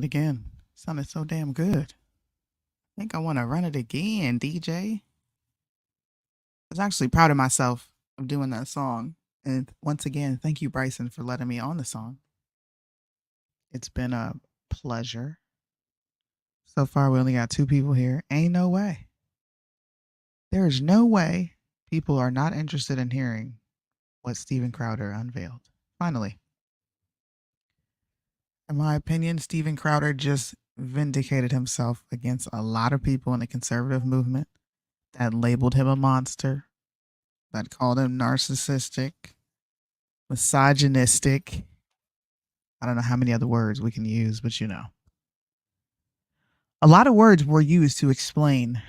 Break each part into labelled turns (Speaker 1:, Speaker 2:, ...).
Speaker 1: it again. Sounded so damn good. I think I want to run it again, DJ. I was actually proud of myself of doing that song. And once again, thank you, Bryson, for letting me on the song. It's been a pleasure. So far, we only got 2 people here. Ain't no way. There is no way people are not interested in hearing what Steven Crowder unveiled. Finally. In my opinion, Steven Crowder just vindicated himself against a lot of people in the conservative movement that labeled him a monster, that called him narcissistic, misogynistic. I don't know how many other words we can use, but you know. A lot of words were used to explain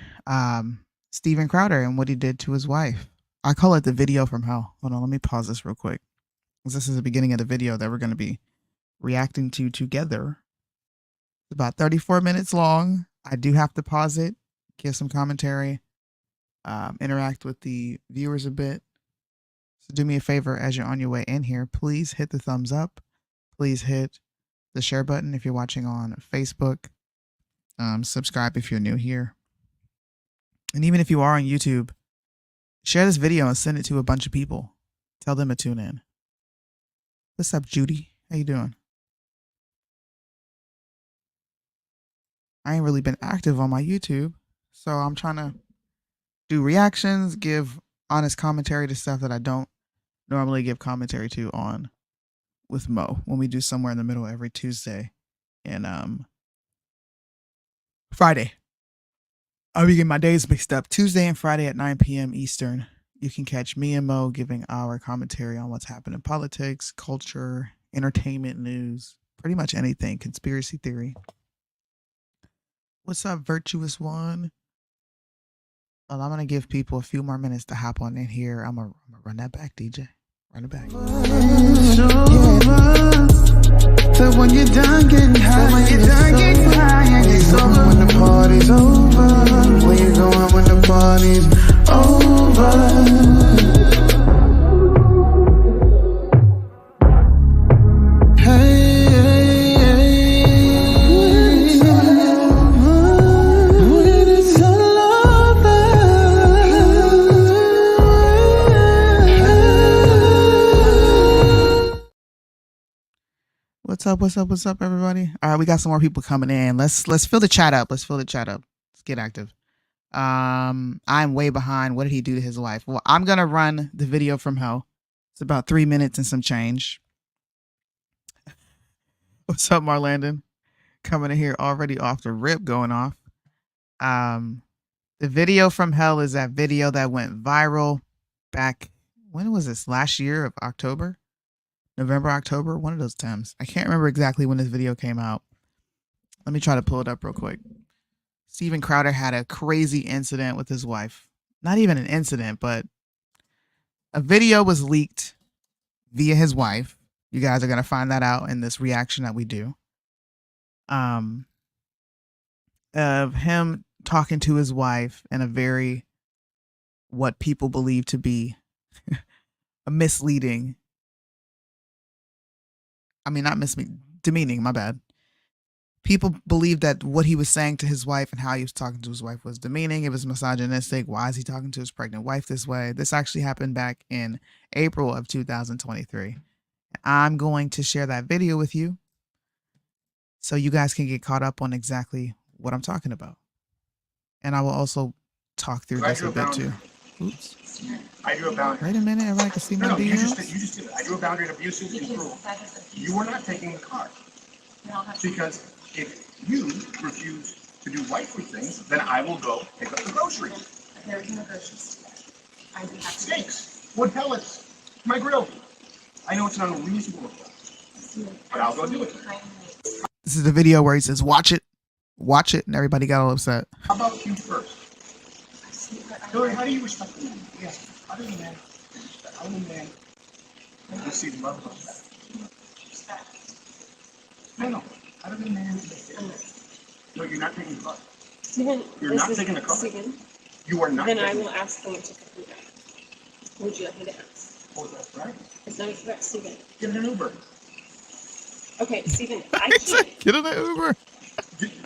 Speaker 1: Steven Crowder and what he did to his wife. I call it the video from hell. Hold on, let me pause this real quick. This is the beginning of the video that we're going to be reacting to together. It's about 34 minutes long. I do have to pause it, give some commentary, interact with the viewers a bit. So do me a favor as you're on your way in here, please hit the thumbs up. Please hit the share button if you're watching on Facebook. Subscribe if you're new here. And even if you are on YouTube, share this video and send it to a bunch of people. Tell them to tune in. What's up, Judy? How you doing? I ain't really been active on my YouTube, so I'm trying to do reactions, give honest commentary to stuff that I don't normally give commentary to on with Mo when we do Somewhere in the Middle every Tuesday and Friday. I'll be getting my days mixed up. Tuesday and Friday at 9 p.m. Eastern. You can catch me and Mo giving our commentary on what's happened in politics, culture, entertainment news, pretty much anything, conspiracy theory. What's up, Virtuous One? Well, I'm going to give people a few more minutes to hop on in here. I'm going to run that back, DJ. Run it back. So when you're done getting high, it's over. When the party's over, where you going when the party's over? What's up, everybody? All right, we got some more people coming in. Let's fill the chat up. Let's get active. I'm way behind. What did he do to his wife? Well, I'm gonna run the video from hell. It's about 3 minutes and some change. What's up, Marlandon? Coming in here already off the rip, going off. The video from hell is that video that went viral back, when was this? Last year of October? November, October, one of those times. I can't remember exactly when this video came out. Let me try to pull it up real quick. Steven Crowder had a crazy incident with his wife. Not even an incident, but a video was leaked via his wife. You guys are going to find that out in this reaction that we do. Of him talking to his wife in a very, what people believe to be a misleading, demeaning, my bad. People believe that what he was saying to his wife and how he was talking to his wife was demeaning. It was misogynistic. Why is he talking to his pregnant wife this way? This actually happened back in April of 2023. I'm going to share that video with you so you guys can get caught up on exactly what I'm talking about. And I will also talk through this a bit too. Oops.
Speaker 2: I drew a boundary.
Speaker 1: Wait a minute, everybody can see my DMs?
Speaker 2: You just did it. I drew a boundary of abusive and cruel. You were not taking the car. Because if you refuse to do wifely things, then I will go pick up the groceries.
Speaker 3: There's no groceries. I do have
Speaker 2: steaks, wood pellets, my grill. I know it's an unreasonable request, but I'll go do it.
Speaker 1: This is the video where he says, watch it, and everybody got all upset.
Speaker 2: How about you first? Hillary, how do you respect the man? Yes. How do you man? How do you man? Receive love like that. Respect. No. How do you man? No, you're not taking the car.
Speaker 3: Steven,
Speaker 2: you're not taking the car.
Speaker 3: Steven,
Speaker 2: you are not.
Speaker 3: Then I will ask them to pick me up. Would you like me to ask?
Speaker 2: Oh, that's right.
Speaker 3: It's not correct, Steven.
Speaker 2: Get an Uber.
Speaker 3: Okay, Steven, I
Speaker 1: He said,
Speaker 3: can't.
Speaker 1: get in the Uber.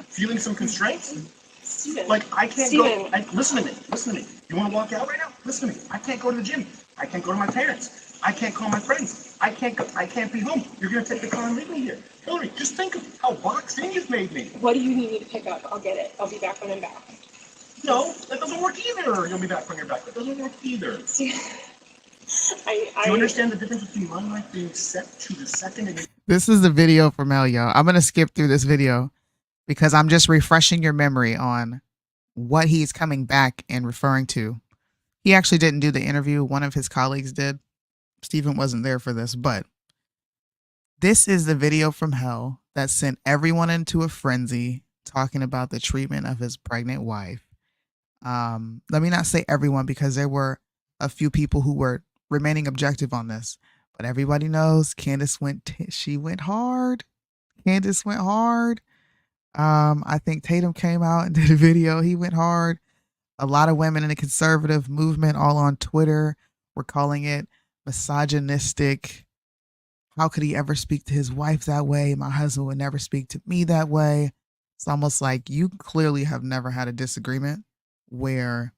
Speaker 2: Feeling some constraints?
Speaker 3: Steven.
Speaker 2: Like, I can't
Speaker 3: Steven.
Speaker 2: go. Listen to me. Listen to me. You want to walk out right now? Listen to me. I can't go to the gym. I can't go to my parents. I can't call my friends. I can't go. I can't be home. You're going to take the car and leave me here. Hillary, just think of how boxed in you've made me.
Speaker 3: What do you need me to pick up? I'll get it. I'll be back when I'm back.
Speaker 2: No, that doesn't work either. You'll be back when you're back. That doesn't work either.
Speaker 3: Steven,
Speaker 2: Do you understand the difference between my life being set to the second and
Speaker 1: This is the video from hell, y'all. I'm going to skip through this video because I'm just refreshing your memory on what he's coming back and referring to. He actually didn't do the interview. One of his colleagues did. Stephen wasn't there for this, but this is the video from hell that sent everyone into a frenzy talking about the treatment of his pregnant wife. Let me not say everyone because there were a few people who were remaining objective on this, but everybody knows Candace she went hard. Candace went hard. I think Tatum came out and did a video. He went hard. A lot of women in the conservative movement, all on Twitter, were calling it misogynistic. How could he ever speak to his wife that way? My husband would never speak to me that way. It's almost like you clearly have never had a disagreement where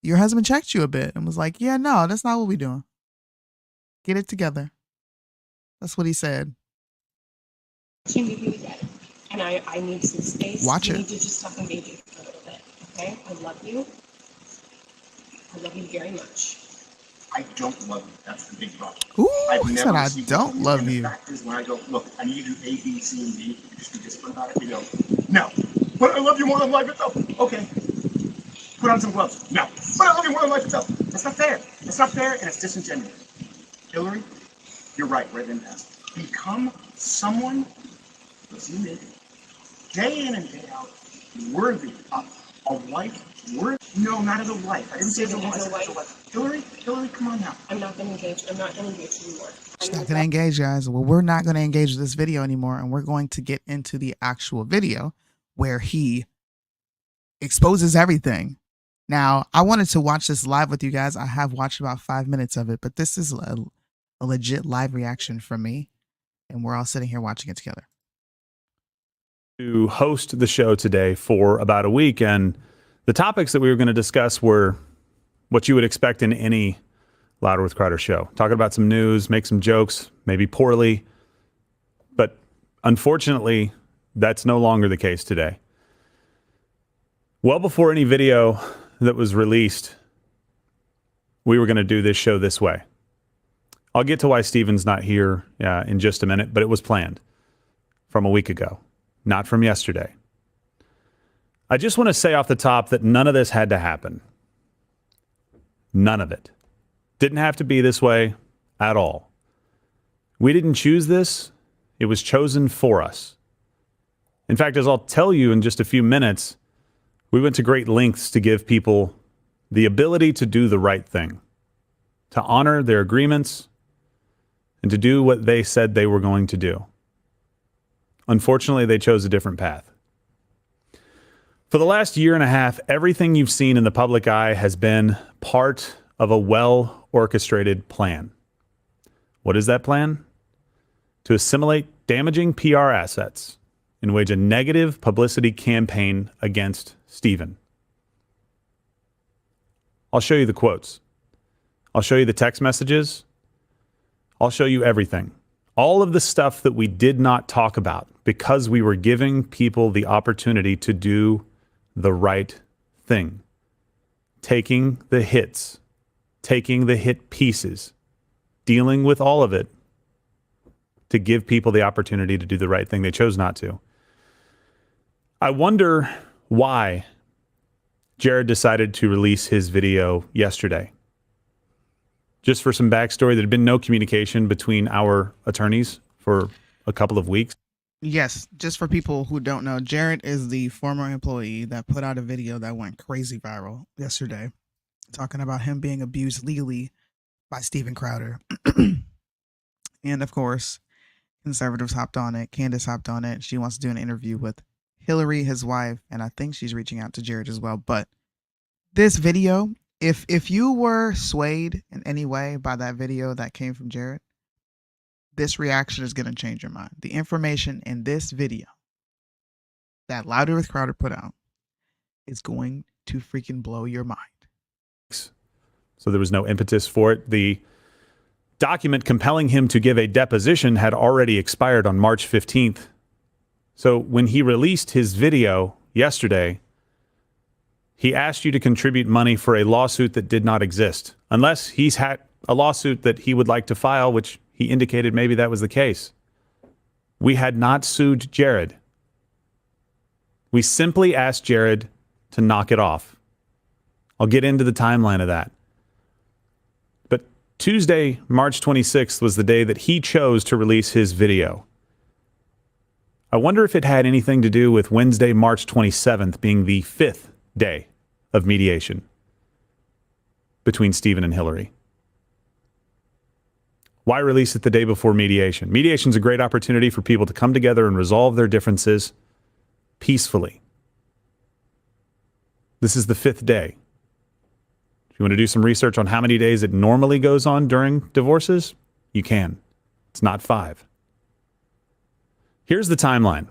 Speaker 1: your husband checked you a bit and was like, yeah, no, that's not what we're doing. Get it together. That's what he said.
Speaker 3: you need me to get it. And I need some space.
Speaker 1: Watch
Speaker 3: you
Speaker 1: it.
Speaker 3: need to just stop engaging for a little bit. Okay? I love you. I love you very much.
Speaker 2: I don't love you. That's the big problem.
Speaker 1: Ooh,
Speaker 2: I've
Speaker 1: he
Speaker 2: never
Speaker 1: said, I
Speaker 2: received
Speaker 1: don't
Speaker 2: it.
Speaker 1: love
Speaker 2: And
Speaker 1: you.
Speaker 2: The fact is, when I go, look, I need you to do A, B, C, and D. You just be disciplined about it. You go, no. But I love you more than life itself. Okay. Put on some gloves. No. But I love you more than life itself. That's not fair. That's not fair, and it's disingenuous. Hillary, you're right. We're at an impasse. Become someone, listen to me, day in and day out, worthy of a wife. No, not as a wife. I didn't say as a wife. I said as a wife. Hillary, come on now.
Speaker 3: I'm not going to engage. I'm not going to engage anymore.
Speaker 1: She's not going to engage, guys. Well, we're not going to engage with this video anymore, and we're going to get into the actual video where he exposes everything. Now, I wanted to watch this live with you guys. I have watched about 5 minutes of it, but this is a legit live reaction from me, and we're all sitting here watching it together.
Speaker 4: To host the show today for about a week, and the topics that we were going to discuss were what you would expect in any Louder with Crowder show. Talking about some news, make some jokes, maybe poorly, but unfortunately, that's no longer the case today. Well before any video that was released, we were going to do this show this way. I'll get to why Steven's not here in just a minute, but it was planned from a week ago, not from yesterday. I just want to say off the top that none of this had to happen. None of it. Didn't have to be this way at all. We didn't choose this. It was chosen for us. In fact, as I'll tell you in just a few minutes, we went to great lengths to give people the ability to do the right thing, to honor their agreements, and to do what they said they were going to do. Unfortunately, they chose a different path. For the last year and a half, everything you've seen in the public eye has been part of a well-orchestrated plan. What is that plan? To assimilate damaging PR assets and wage a negative publicity campaign against Stephen. I'll show you the quotes. I'll show you the text messages. I'll show you everything. All of the stuff that we did not talk about because we were giving people the opportunity to do the right thing. Taking the hits, taking the hit pieces, dealing with all of it to give people the opportunity to do the right thing. They chose not to. I wonder why Jared decided to release his video yesterday. Just for some backstory, there had been no communication between our attorneys for a couple of weeks.
Speaker 1: Yes, just for people who don't know, Jared is the former employee that put out a video that went crazy viral yesterday, talking about him being abused legally by Steven Crowder. And of course, conservatives hopped on it. Candace hopped on it. She wants to do an interview with Hillary, his wife, and I think she's reaching out to Jared as well. But this video, if you were swayed in any way by that video that came from Jared, this reaction is going to change your mind. The information in this video that Louder with Crowder put out is going to freaking blow your mind.
Speaker 4: So there was no impetus for it. The document compelling him to give a deposition had already expired on March 15th. So when he released his video yesterday, he asked you to contribute money for a lawsuit that did not exist, unless he's had a lawsuit that he would like to file, which he indicated maybe that was the case. We had not sued Jared. We simply asked Jared to knock it off. I'll get into the timeline of that. But Tuesday, March 26th, was the day that he chose to release his video. I wonder if it had anything to do with Wednesday, March 27th being the 5th day of mediation between Stephen and Hillary. Why release it the day before mediation? Mediation is a great opportunity for people to come together and resolve their differences peacefully. This is the 5th day. If you want to do some research on how many days it normally goes on during divorces, you can. It's not 5. Here's the timeline.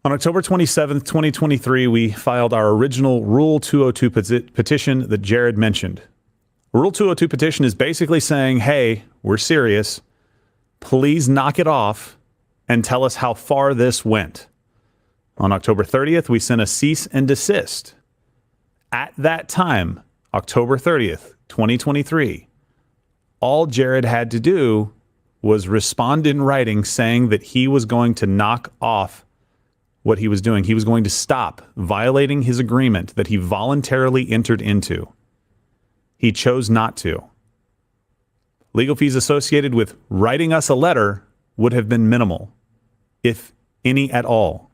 Speaker 4: On October 27th, 2023, we filed our original Rule 202 petition that Jared mentioned. Rule 202 petition is basically saying, hey, we're serious. Please knock it off and tell us how far this went. On October 30th, we sent a cease and desist. At that time, October 30th, 2023, all Jared had to do was respond in writing saying that he was going to knock off what he was doing. He was going to stop violating his agreement that he voluntarily entered into. He chose not to. Legal fees associated with writing us a letter would have been minimal, if any at all.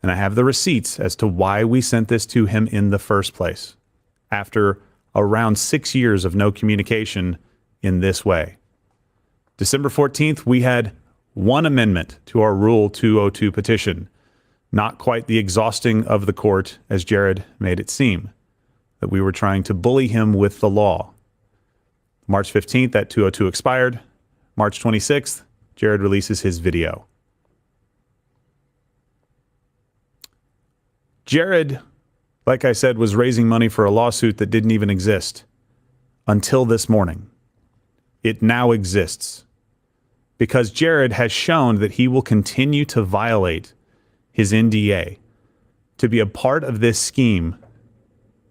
Speaker 4: And I have the receipts as to why we sent this to him in the first place, after around 6 years of no communication in this way. December 14th, we had one amendment to our Rule 202 petition, not quite the exhausting of the court as Jared made it seem, that we were trying to bully him with the law. March 15th, that 202 expired. March 26th, Jared releases his video. Jared, like I said, was raising money for a lawsuit that didn't even exist until this morning. It now exists because Jared has shown that he will continue to violate his NDA to be a part of this scheme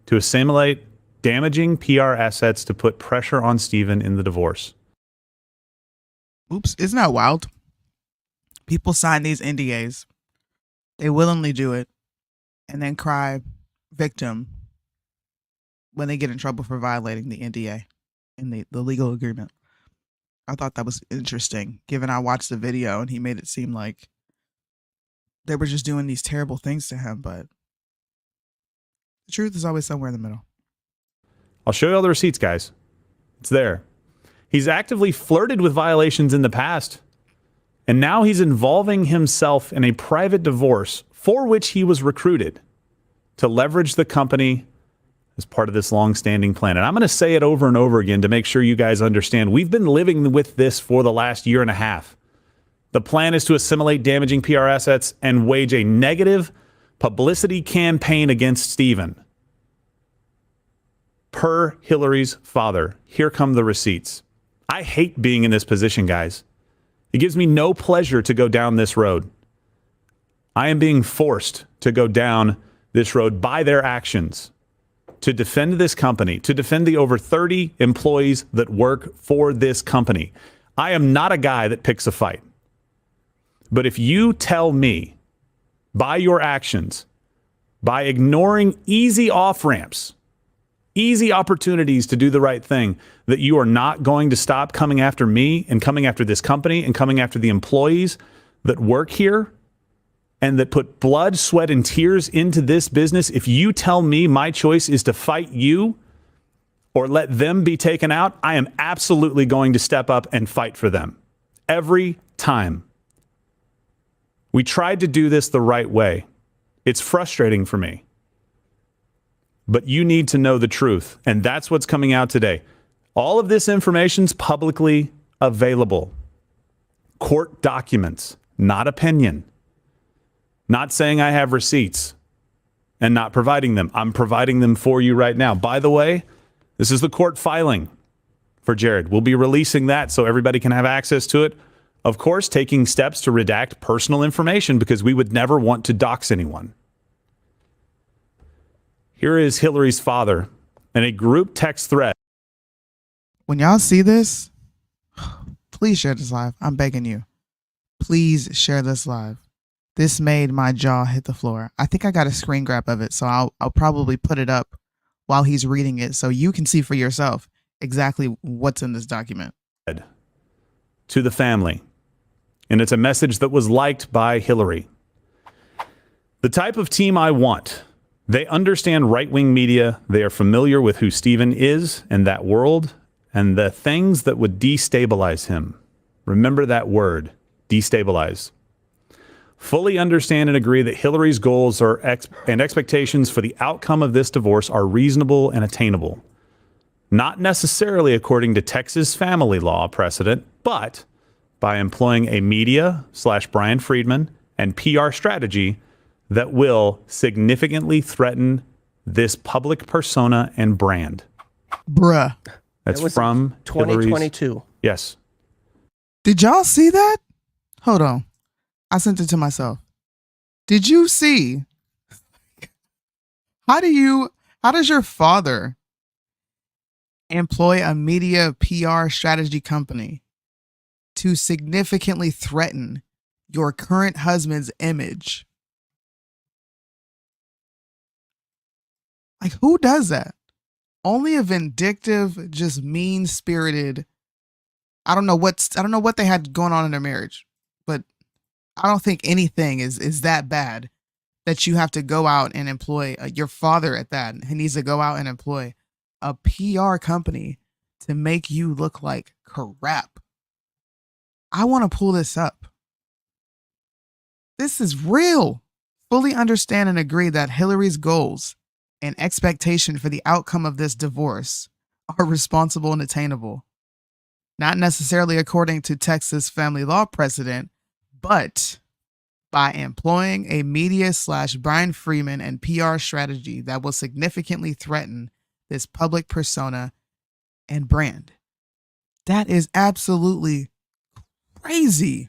Speaker 4: to assimilate damaging PR assets to put pressure on Stephen in the divorce.
Speaker 1: Oops, isn't that wild? People sign these NDAs. They willingly do it and then cry victim when they get in trouble for violating the NDA and the legal agreement. I thought that was interesting, given I watched the video and he made it seem like they were just doing these terrible things to him, but the truth is always somewhere in the middle.
Speaker 4: I'll show you all the receipts, guys. It's there. He's actively flirted with violations in the past, and now he's involving himself in a private divorce for which he was recruited to leverage the company as part of this long-standing plan. And I'm going to say it over and over again to make sure you guys understand. We've been living with this for the last year and a half. The plan is to assimilate damaging PR assets and wage a negative publicity campaign against Stephen. Per Hillary's father. Here come the receipts. I hate being in this position, guys. It gives me no pleasure to go down this road. I am being forced to go down this road by their actions to defend this company, to defend the over 30 employees that work for this company. I am not a guy that picks a fight. But if you tell me by your actions, by ignoring easy off-ramps, easy opportunities to do the right thing, that you are not going to stop coming after me and coming after this company and coming after the employees that work here and that put blood, sweat, and tears into this business, if you tell me my choice is to fight you or let them be taken out, I am absolutely going to step up and fight for them. Every time. We tried to do this the right way. It's frustrating for me. But you need to know the truth, and that's what's coming out today. All of this information's publicly available. Court documents, not opinion. Not saying I have receipts and not providing them. I'm providing them for you right now. By the way, this is the court filing for Jared. We'll be releasing that so everybody can have access to it. Of course, taking steps to redact personal information because we would never want to dox anyone. Here is Hillary's father in a group text thread.
Speaker 1: When y'all see this, please share this live. I'm begging you. Please share this live. This made my jaw hit the floor. I think I got a screen grab of it, so I'll probably put it up while he's reading it so you can see for yourself exactly what's in this document.
Speaker 4: To the family. And it's a message that was liked by Hillary. The type of team I want. They understand right-wing media. They are familiar with who Stephen is and that world and the things that would destabilize him. Remember that word, destabilize. Fully understand and agree that Hillary's goals and expectations for the outcome of this divorce are reasonable and attainable. Not necessarily according to Texas family law precedent, but by employing a media/Brian Friedman and PR strategy that will significantly threaten this public persona and brand.
Speaker 1: Bruh.
Speaker 4: That's
Speaker 5: That was
Speaker 4: from
Speaker 5: 2022.
Speaker 4: Hillary's. Yes.
Speaker 1: Did y'all see that? Hold on. I sent it to myself. Did you see? How does your father employ a media PR strategy company to significantly threaten your current husband's image? Like, who does that? Only a vindictive, just mean-spirited. I don't know what they had going on in their marriage, but I don't think anything is that bad that you have to go out and employ your father at that. He needs to go out and employ a PR company to make you look like crap. I want to pull this up. This is real. Fully understand and agree that Hillary's goals and expectation for the outcome of this divorce are responsible and attainable. Not necessarily according to Texas family law precedent, but by employing a media/Brian Freeman and PR strategy that will significantly threaten this public persona and brand. That is absolutely crazy.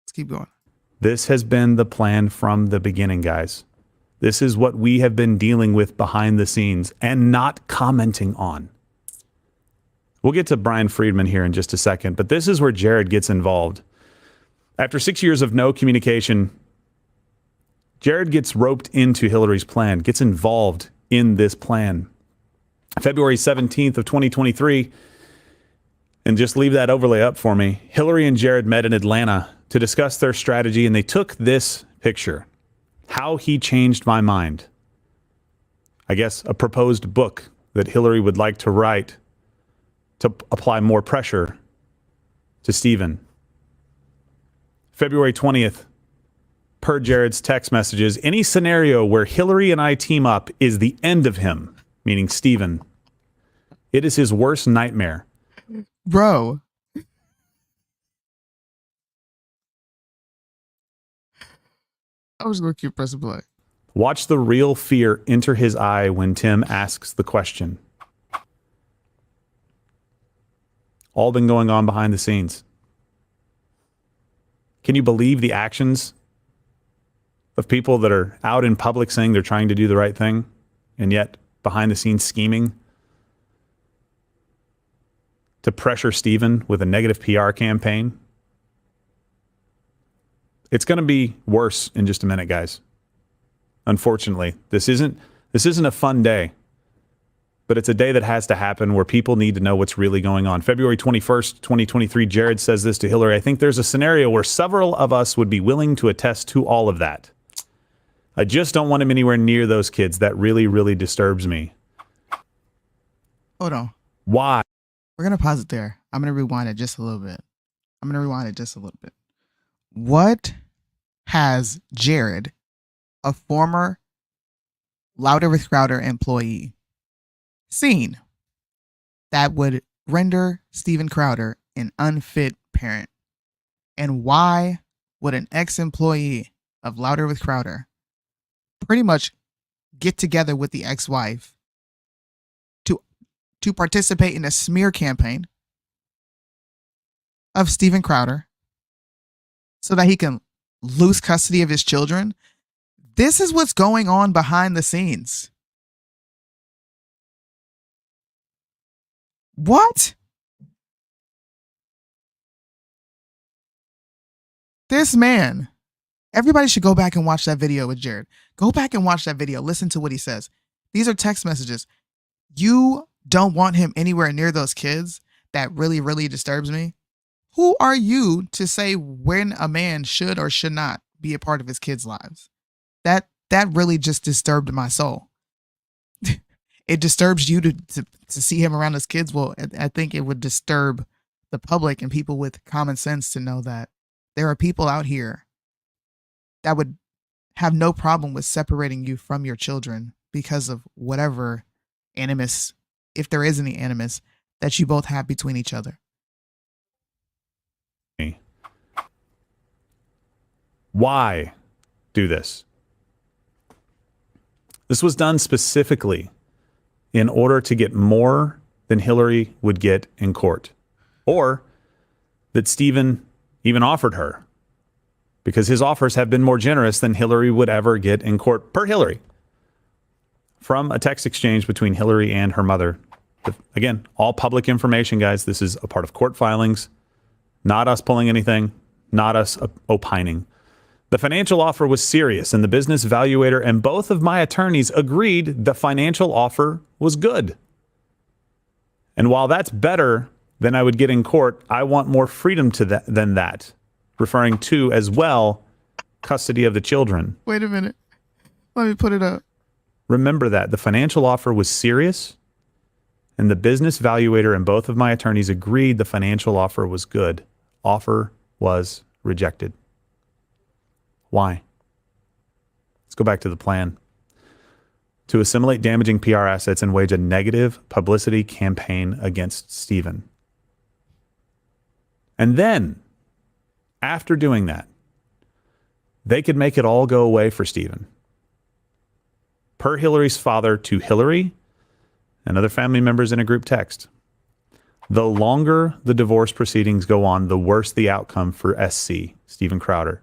Speaker 1: Let's keep going.
Speaker 4: This has been the plan from the beginning, guys. This is what we have been dealing with behind the scenes and not commenting on. We'll get to Brian Friedman here in just a second, but this is where Jared gets involved. After 6 years of no communication, Jared gets roped into Hillary's plan, gets involved in this plan. February 17th of 2023, and just leave that overlay up for me. Hillary and Jared met in Atlanta to discuss their strategy, and they took this picture. How He Changed My Mind. I guess a proposed book that Hillary would like to write to apply more pressure to Stephen. February 20th, per Jared's text messages, any scenario where Hillary and I team up is the end of him, meaning Stephen. It is his worst nightmare.
Speaker 1: Bro. I was going to keep pressing play.
Speaker 4: Watch the real fear enter his eye when Tim asks the question. All been going on behind the scenes. Can you believe the actions of people that are out in public saying they're trying to do the right thing and yet behind the scenes scheming to pressure Stephen with a negative PR campaign? It's going to be worse in just a minute, guys. Unfortunately, this isn't a fun day, but it's a day that has to happen where people need to know what's really going on. February 21st, 2023, Jared says this to Hillary. I think there's a scenario where several of us would be willing to attest to all of that. I just don't want him anywhere near those kids. That really, really disturbs me.
Speaker 1: Hold on.
Speaker 4: Why?
Speaker 1: We're going to pause it there. I'm going to rewind it just a little bit. What has Jared, a former Louder with Crowder employee, seen that would render Steven Crowder an unfit parent? And why would an ex-employee of Louder with Crowder pretty much get together with the ex-wife to participate in a smear campaign of Steven Crowder so that he can lose custody of his children? This is what's going on behind the scenes. What? This man, everybody should go back and watch that video with Jared. Go back and watch that video. Listen to what he says. These are text messages. You don't want him anywhere near those kids. That really, really disturbs me. Who are you to say when a man should or should not be a part of his kids' lives? That really just disturbed my soul. It disturbs you to see him around his kids. Well, I think it would disturb the public and people with common sense to know that there are people out here that would have no problem with separating you from your children because of whatever animus, if there is any animus, that you both have between each other.
Speaker 4: Why do this? This was done specifically in order to get more than Hillary would get in court, or that Steven even offered her, because his offers have been more generous than Hillary would ever get in court per Hillary. From a text exchange between Hillary and her mother. Again, all public information, guys. This is a part of court filings, not us pulling anything, not us opining. The financial offer was serious, and the business valuator and both of my attorneys agreed the financial offer was good. And while that's better than I would get in court, I want more freedom than that, referring to as well custody of the children.
Speaker 1: Wait a minute. Let me put it up.
Speaker 4: Remember that the financial offer was serious, and the business valuator and both of my attorneys agreed the financial offer was good. Offer was rejected. Why? Let's go back to the plan. To assimilate damaging PR assets and wage a negative publicity campaign against Steven. And then, after doing that, they could make it all go away for Steven. Per Hillary's father to Hillary and other family members in a group text. The longer the divorce proceedings go on, the worse the outcome for SC, Steven Crowder.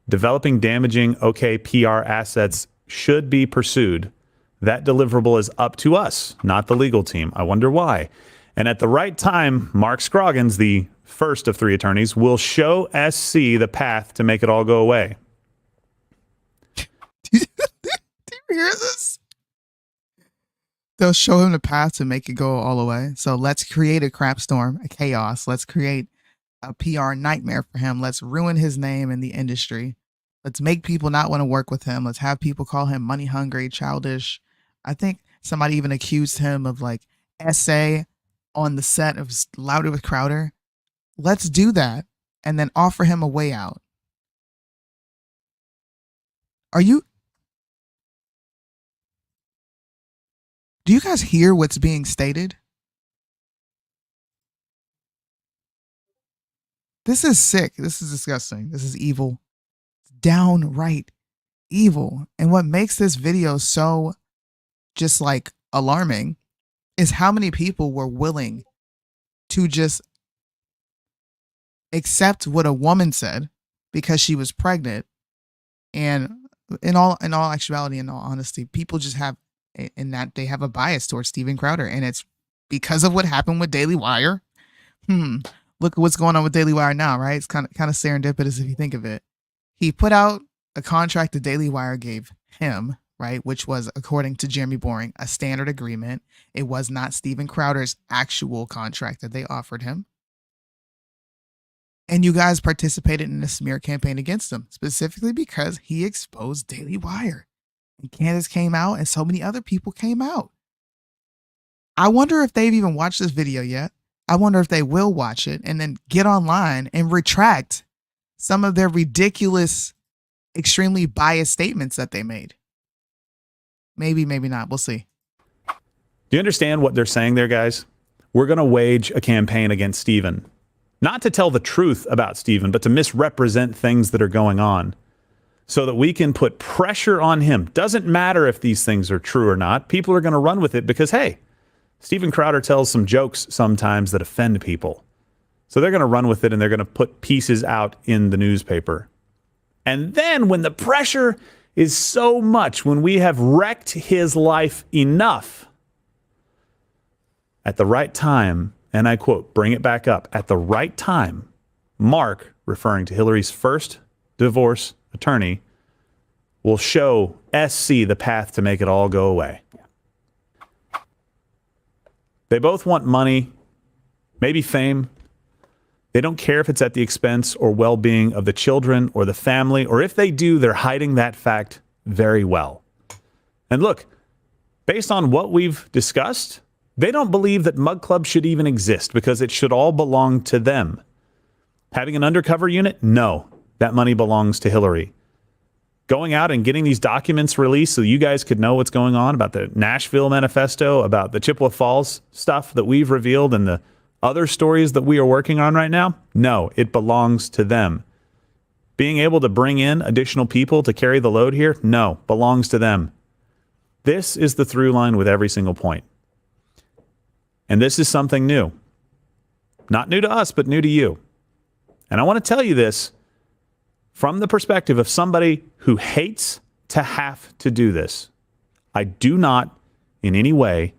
Speaker 4: Developing damaging OK PR assets should be pursued. That deliverable is up to us, not the legal team. I wonder why. And at the right time, Mark Scroggins, the first of three attorneys, will show SC the path to make it all go away.
Speaker 1: Do you hear this? They'll show him the path to make it go all the way. So let's create a crap storm, a chaos. Let's create a PR nightmare for him. Let's ruin his name in the industry. Let's make people not want to work with him. Let's have people call him money hungry, childish. I think somebody even accused him of like essay on the set of Louder with Crowder. Let's do that and then offer him a way out. Do you guys hear what's being stated? This is sick. This is disgusting. This is evil. Downright evil. And what makes this video so just like alarming is how many people were willing to just accept what a woman said because she was pregnant. And in all actuality, in all honesty, people just have in that they have a bias towards Steven Crowder, and it's because of what happened with Daily Wire. Look at what's going on with Daily Wire now, right? It's kind of serendipitous if you think of it. He put out a contract the Daily Wire gave him, right, which was, according to Jeremy Boring, a standard agreement. It was not Steven Crowder's actual contract that they offered him. And you guys participated in a smear campaign against him, specifically because he exposed Daily Wire. And Candace came out, and so many other people came out. I wonder if they've even watched this video yet. I wonder if they will watch it and then get online and retract some of their ridiculous, extremely biased statements that they made. Maybe, maybe not. We'll see.
Speaker 4: Do you understand what they're saying there, guys? we're going to wage a campaign against Stephen. Not to tell the truth about Stephen, but to misrepresent things that are going on so that we can put pressure on him. Doesn't matter if these things are true or not. People are going to run with it because, hey, Steven Crowder tells some jokes sometimes that offend people. So they're going to run with it and they're going to put pieces out in the newspaper. And then when the pressure is so much, when we have wrecked his life enough, at the right time, and I quote, bring it back up, at the right time, Mark, referring to Hillary's first divorce attorney, will show SC the path to make it all go away. They both want money, maybe fame. They don't care if it's at the expense or well-being of the children or the family, or if they do, they're hiding that fact very well. And look, based on what we've discussed, they don't believe that Mug Club should even exist because it should all belong to them. Having an undercover unit? No, that money belongs to Hillary. Going out and getting these documents released so you guys could know what's going on about the Nashville manifesto, about the Chippewa Falls stuff that we've revealed and the other stories that we are working on right now? No, it belongs to them. Being able to bring in additional people to carry the load here? No, belongs to them. This is the through line with every single point. And this is something new. Not new to us, but new to you. And I want to tell you this from the perspective of somebody who hates to have to do this. I do not in any way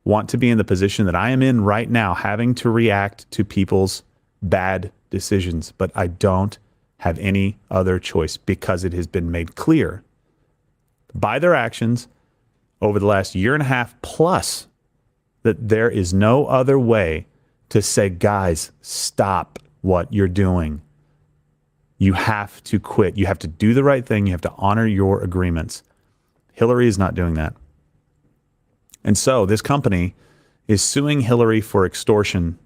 Speaker 4: want to be in the position that I am in right now, having to react to people's bad decisions, but I don't have any other choice because it has been made clear by their actions over the last year and a half plus that there is no other way to say, guys, stop what you're doing. You have to quit. You have to do the right thing. You have to honor your agreements. Hillary is not doing that. And so this company is suing Hillary for extortion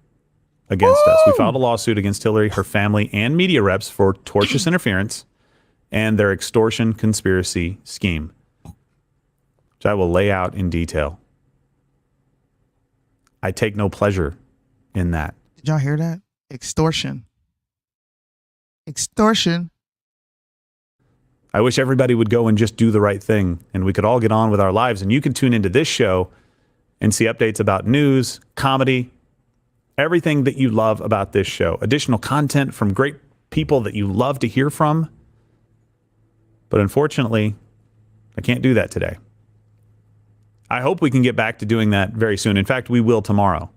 Speaker 4: against us. We filed a lawsuit against Hillary, her family, and media reps for tortious interference and their extortion conspiracy scheme, which I will lay out in detail. I take no pleasure in that.
Speaker 1: Did y'all hear that? Extortion. Extortion.
Speaker 4: I wish everybody would go and just do the right thing and we could all get on with our lives. And you can tune into this show and see updates about news, comedy, everything that you love about this show. Additional content from great people that you love to hear from. But unfortunately, I can't do that today. I hope we can get back to doing that very soon. In fact, we will tomorrow.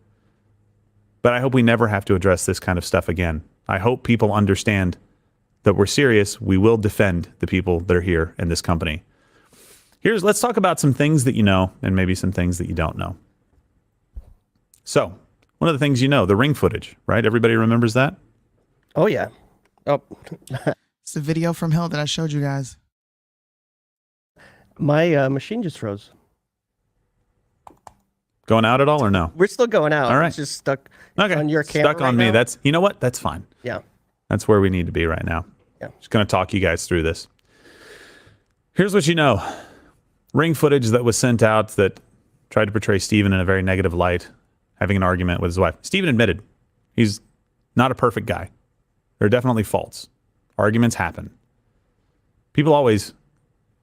Speaker 4: But I hope we never have to address this kind of stuff again. I hope people understand that we're serious. We will defend the people that are here in this company. Let's talk about some things that you know and maybe some things that you don't know. So, one of the things you know, the ring footage, right? Everybody remembers that?
Speaker 5: Oh, yeah. Oh,
Speaker 1: It's the video from Hill that I showed you guys.
Speaker 5: my machine just froze.
Speaker 4: Going out at all or no?
Speaker 5: We're still going out.
Speaker 4: All right.
Speaker 5: It's just stuck
Speaker 4: Okay.
Speaker 5: on your camera.
Speaker 4: Stuck on
Speaker 5: right
Speaker 4: me.
Speaker 5: now.
Speaker 4: You know what? That's fine.
Speaker 5: Yeah.
Speaker 4: That's where we need to be right now.
Speaker 5: Yeah.
Speaker 4: Just going to talk you guys through this. Here's what you know. Ring footage that was sent out that tried to portray Stephen in a very negative light, having an argument with his wife. Stephen admitted he's not a perfect guy. There are definitely faults. Arguments happen. People always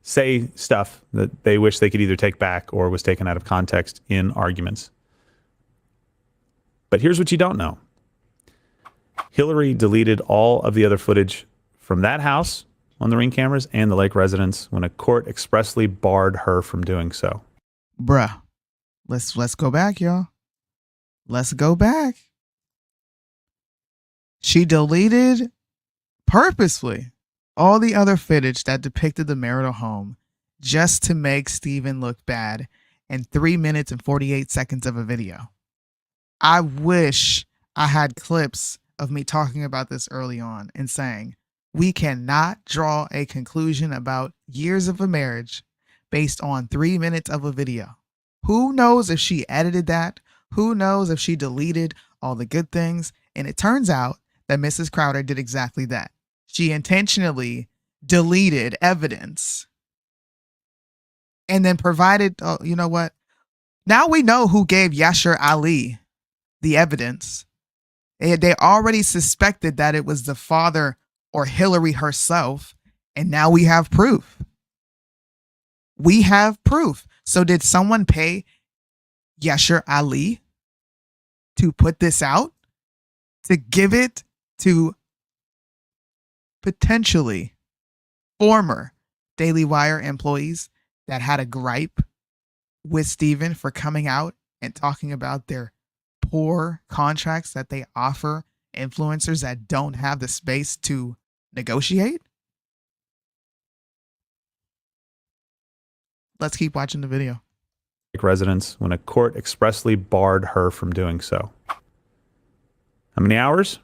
Speaker 4: say stuff that they wish they could either take back or was taken out of context in arguments. But here's what you don't know. Hillary deleted all of the other footage from that house on the ring cameras and the lake residence when a court expressly barred her from doing so.
Speaker 1: Bruh. Let's go back, y'all. Let's go back. She deleted purposefully all the other footage that depicted the marital home just to make Stephen look bad in 3 minutes and 48 seconds of a video. I wish I had clips of me talking about this early on and saying, we cannot draw a conclusion about years of a marriage based on 3 minutes of a video. Who knows if she edited that? Who knows if she deleted all the good things? And it turns out that Mrs. Crowder did exactly that. She intentionally deleted evidence and then provided, oh, you know what? Now we know who gave Yashar Ali the evidence. They already suspected that it was the father or Hillary herself, and now we have proof. We have proof. So did someone pay Yashar Ali to put this out? To give it to potentially former Daily Wire employees that had a gripe with Stephen for coming out and talking about their poor contracts that they offer influencers that don't have the space to negotiate? Let's keep watching the video.
Speaker 4: Residence when a court expressly barred her from doing so. How many hours?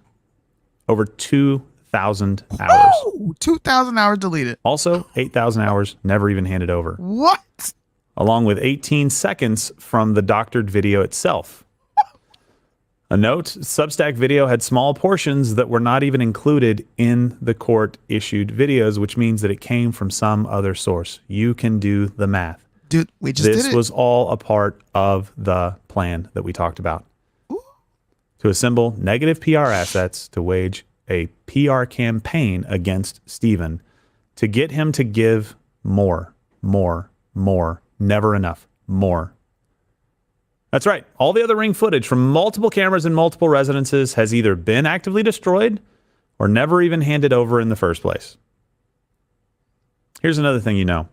Speaker 4: Over 2,000 hours.
Speaker 1: Oh, 2,000 hours deleted.
Speaker 4: Also, 8,000 hours never even handed over.
Speaker 1: What?
Speaker 4: Along with 18 seconds from the doctored video itself. A note, Substack video had small portions that were not even included in the court-issued videos, which means that it came from some other source. You can do the math.
Speaker 1: Dude, we just did it.
Speaker 4: This was all a part of the plan that we talked about.
Speaker 1: Ooh.
Speaker 4: To assemble negative PR assets to wage a PR campaign against Stephen to get him to give more, never enough, more. That's right. All the other ring footage from multiple cameras in multiple residences has either been actively destroyed or never even handed over in the first place. Here's another thing you know.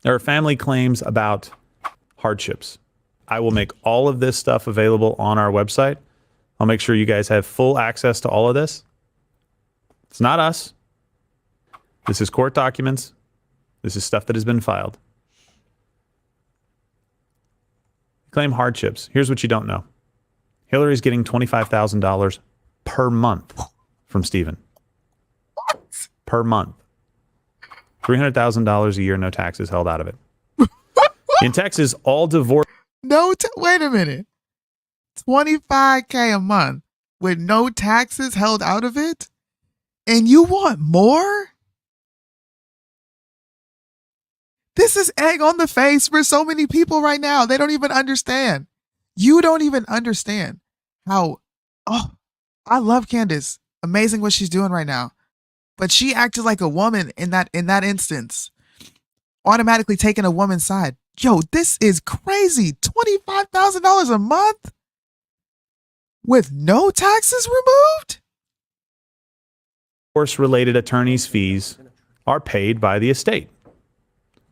Speaker 4: There are family claims about hardships. I will make all of this stuff available on our website. I'll make sure you guys have full access to all of this. It's not us. This is court documents. This is stuff that has been filed. Claim hardships. Here's what you don't know. Hillary's getting $25,000 per month from Stephen.
Speaker 1: What?
Speaker 4: Per month. $300,000 a year, no taxes held out of it. In Texas, all divorce...
Speaker 1: Wait a minute. $25K a month with no taxes held out of it? And you want more? This is egg on the face for so many people right now. They don't even understand. You don't even understand how, I love Candace. Amazing what she's doing right now. But she acted like a woman in that instance. Automatically taking a woman's side. Yo, this is crazy. $25,000 a month with no taxes removed?
Speaker 4: Divorce-related attorney's fees are paid by the estate.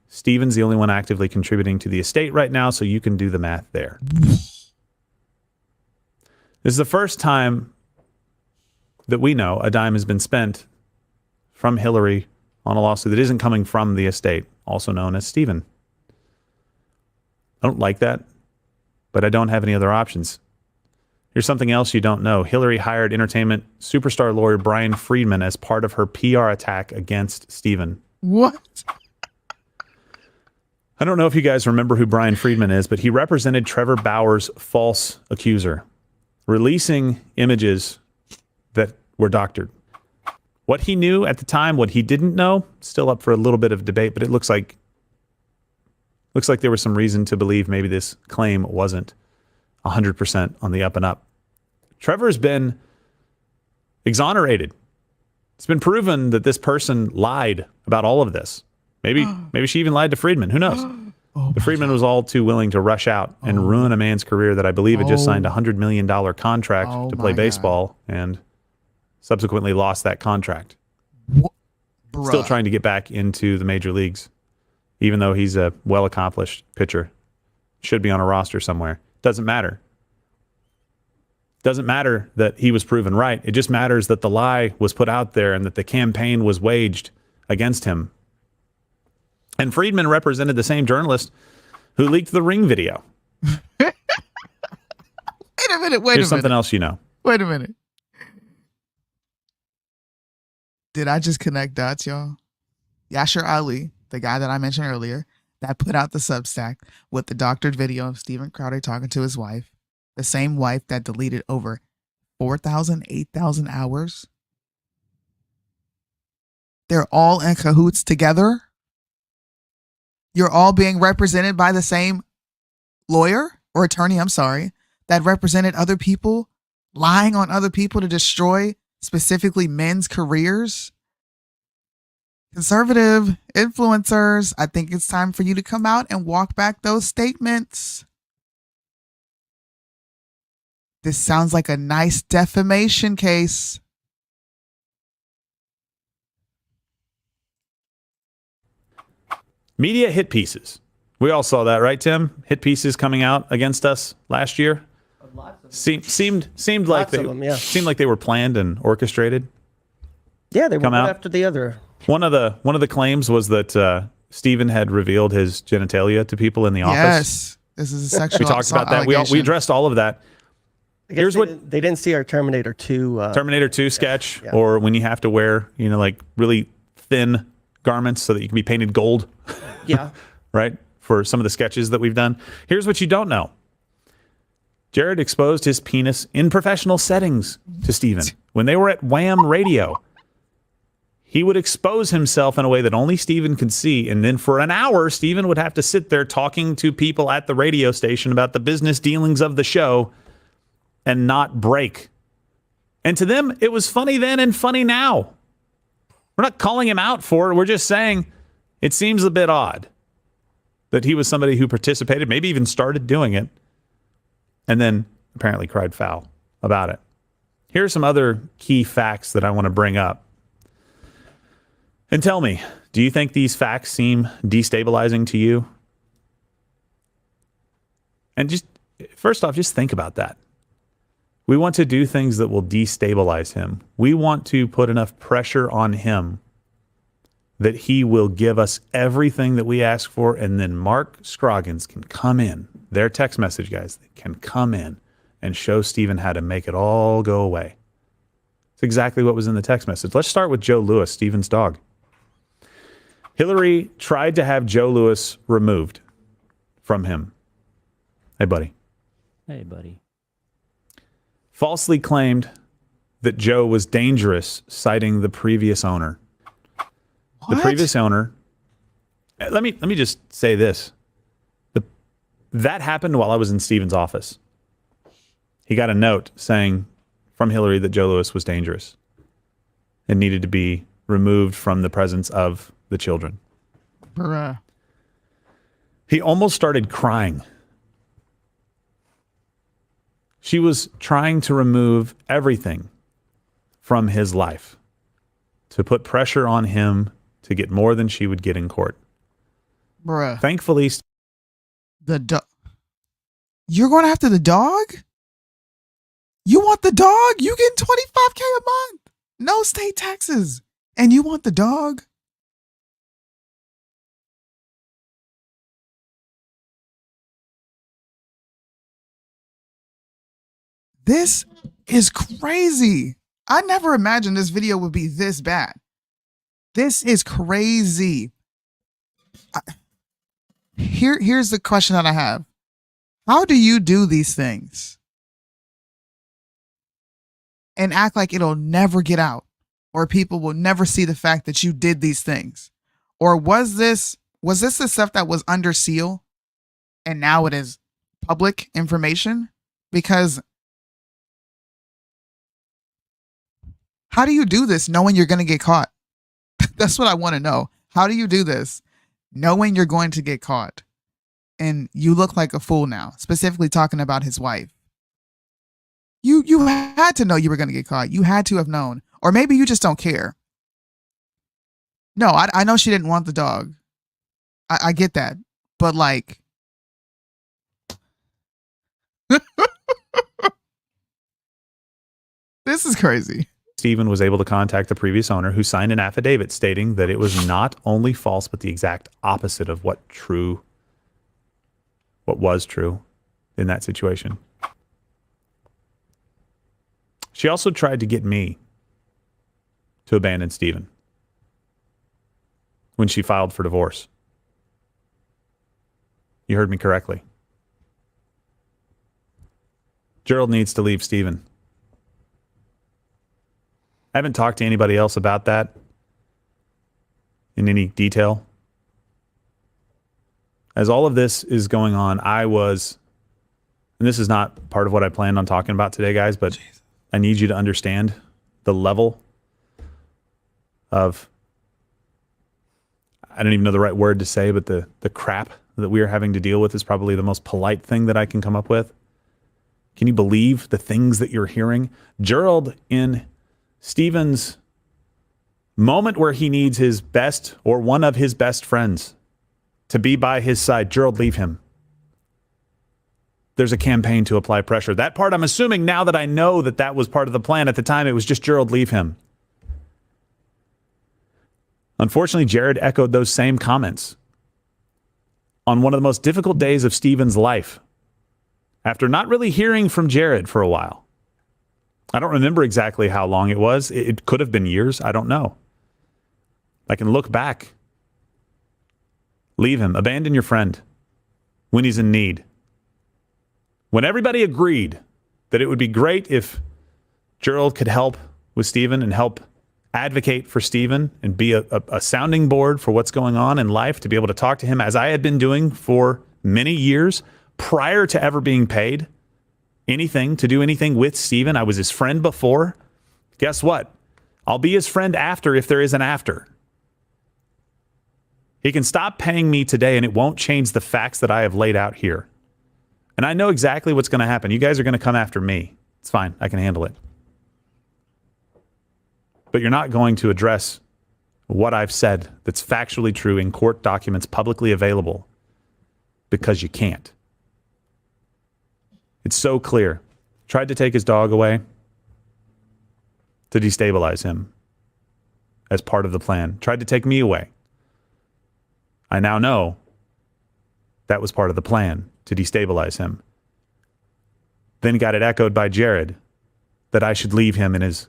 Speaker 4: Stephen's the only one actively contributing to the estate right now, so you can do the math there. This is the first time that we know a dime has been spent from Hillary on a lawsuit that isn't coming from the estate, also known as Stephen. I don't like that, but I don't have any other options. Here's something else you don't know. Hillary hired entertainment superstar lawyer Brian Friedman as part of her PR attack against Stephen.
Speaker 1: What?
Speaker 4: I don't know if you guys remember who Brian Friedman is, but he represented Trevor Bauer's false accuser, releasing images that were doctored. What he knew at the time, what he didn't know, still up for a little bit of debate, but it looks like there was some reason to believe maybe this claim wasn't 100% on the up and up. Trevor's been exonerated. It's been proven that this person lied about all of this. Maybe she even lied to Friedman. Who knows? But Friedman was all too willing to rush out and ruin a man's career that I believe had just signed a $100 million contract to play baseball and subsequently lost that contract. Still trying to get back into the major leagues, even though he's a well-accomplished pitcher. Should be on a roster somewhere. Doesn't matter. Doesn't matter that he was proven right. It just matters that the lie was put out there and that the campaign was waged against him. And Friedman represented the same journalist who leaked the Ring video.
Speaker 1: Wait a minute.
Speaker 4: Here's something else you know.
Speaker 1: Wait a minute. Did I just connect dots, y'all? Yashar Ali, the guy that I mentioned earlier, that put out the Substack with the doctored video of Steven Crowder talking to his wife, the same wife that deleted over 4,000, 8,000 hours. They're all in cahoots together. You're all being represented by the same lawyer or attorney, I'm sorry, that represented other people, lying on other people to destroy specifically men's careers. Conservative influencers, I think it's time for you to come out and walk back those statements. This sounds like a nice defamation case.
Speaker 4: Media hit pieces. We all saw that, right, Tim? Hit pieces coming out against us last year. Seemed like seemed like they were planned and orchestrated.
Speaker 5: Yeah, they were
Speaker 4: Come
Speaker 5: one
Speaker 4: out.
Speaker 5: after the other.
Speaker 4: One of the claims was that Stephen had revealed his genitalia to people in the office.
Speaker 1: Yes, this is a sexual
Speaker 4: We talked about that. We
Speaker 1: allegation.
Speaker 4: addressed all of that.
Speaker 5: I guess
Speaker 4: Here's what
Speaker 5: they didn't see our Terminator 2.
Speaker 4: Terminator 2 sketch,
Speaker 5: yeah.
Speaker 4: or when you have to wear, like really thin garments so that you can be painted gold,
Speaker 5: Yeah.
Speaker 4: right? For some of the sketches that we've done. Here's what you don't know. Jared exposed his penis in professional settings to Stephen. When they were at Wham Radio, he would expose himself in a way that only Stephen could see. And then for an hour, Stephen would have to sit there talking to people at the radio station about the business dealings of the show and not break. And to them, it was funny then and funny now. We're not calling him out for it. We're just saying it seems a bit odd that he was somebody who participated, maybe even started doing it, and then apparently cried foul about it. Here are some other key facts that I want to bring up. And tell me, do you think these facts seem destabilizing to you? And just, first off, just think about that. We want to do things that will destabilize him. We want to put enough pressure on him that he will give us everything that we ask for, and then Mark Scroggins can come in. Their text message guys can come in and show Stephen how to make it all go away. It's exactly what was in the text message. Let's start with Joe Lewis, Stephen's dog. Hillary tried to have Joe Lewis removed from him. Hey, buddy.
Speaker 6: Hey, buddy.
Speaker 4: Falsely claimed that Joe was dangerous, citing the previous owner.
Speaker 1: What?
Speaker 4: The previous owner. Let me just say this. That happened while I was in Stephen's office. He got a note saying from Hillary that Joe Lewis was dangerous and needed to be removed from the presence of the children.
Speaker 1: Bruh.
Speaker 4: He almost started crying. She was trying to remove everything from his life to put pressure on him to get more than she would get in court.
Speaker 1: Bruh.
Speaker 4: Thankfully,
Speaker 1: The dog. You're going after the dog? You want the dog? You get $25K a month. No state taxes. And you want the dog? This is crazy. I never imagined this video would be this bad. This is crazy. Here's the question that I have. How do you do these things and act like it'll never get out, or people will never see the fact that you did these things? Or was this the stuff that was under seal and now it is public information? Because how do you do this knowing you're going to get caught? That's what I want to know. How do you do this knowing you're going to get caught? And you look like a fool now, specifically talking about his wife. You had to know you were going to get caught. You had to have known. Or maybe you just don't care. No, I know she didn't want the dog. I get that. But like... This is crazy.
Speaker 4: Stephen was able to contact the previous owner, who signed an affidavit stating that it was not only false, but the exact opposite of what was true in that situation. She also tried to get me to abandon Stephen when she filed for divorce. You heard me correctly. Gerald needs to leave Stephen. I haven't talked to anybody else about that in any detail. As all of this is going on, and and this is not part of what I planned on talking about today, guys, but I need you to understand the level of, I don't even know the right word to say, but the crap that we are having to deal with is probably the most polite thing that I can come up with. Can you believe the things that you're hearing? Gerald, in Stephen's moment where he needs his best or one of his best friends to be by his side, Gerald, leave him. There's a campaign to apply pressure. That part, I'm assuming now that I know that that was part of the plan. At the time, it was just Gerald, leave him. Unfortunately, Jared echoed those same comments on one of the most difficult days of Stephen's life, after not really hearing from Jared for a while. I don't remember exactly how long it was. It could have been years. I don't know. I can look back. Leave him. Abandon your friend when he's in need. When everybody agreed that it would be great if Gerald could help with Stephen and help advocate for Stephen and be a sounding board for what's going on in life, to be able to talk to him as I had been doing for many years prior to ever being paid anything to do anything with Stephen. I was his friend before. Guess what? I'll be his friend after, if there is an after. He can stop paying me today and it won't change the facts that I have laid out here. And I know exactly what's going to happen. You guys are going to come after me. It's fine. I can handle it. But you're not going to address what I've said that's factually true in court documents publicly available, because you can't. It's so clear. Tried to take his dog away to destabilize him as part of the plan. Tried to take me away. I now know that was part of the plan, to destabilize him. Then got it echoed by Jared that I should leave him in his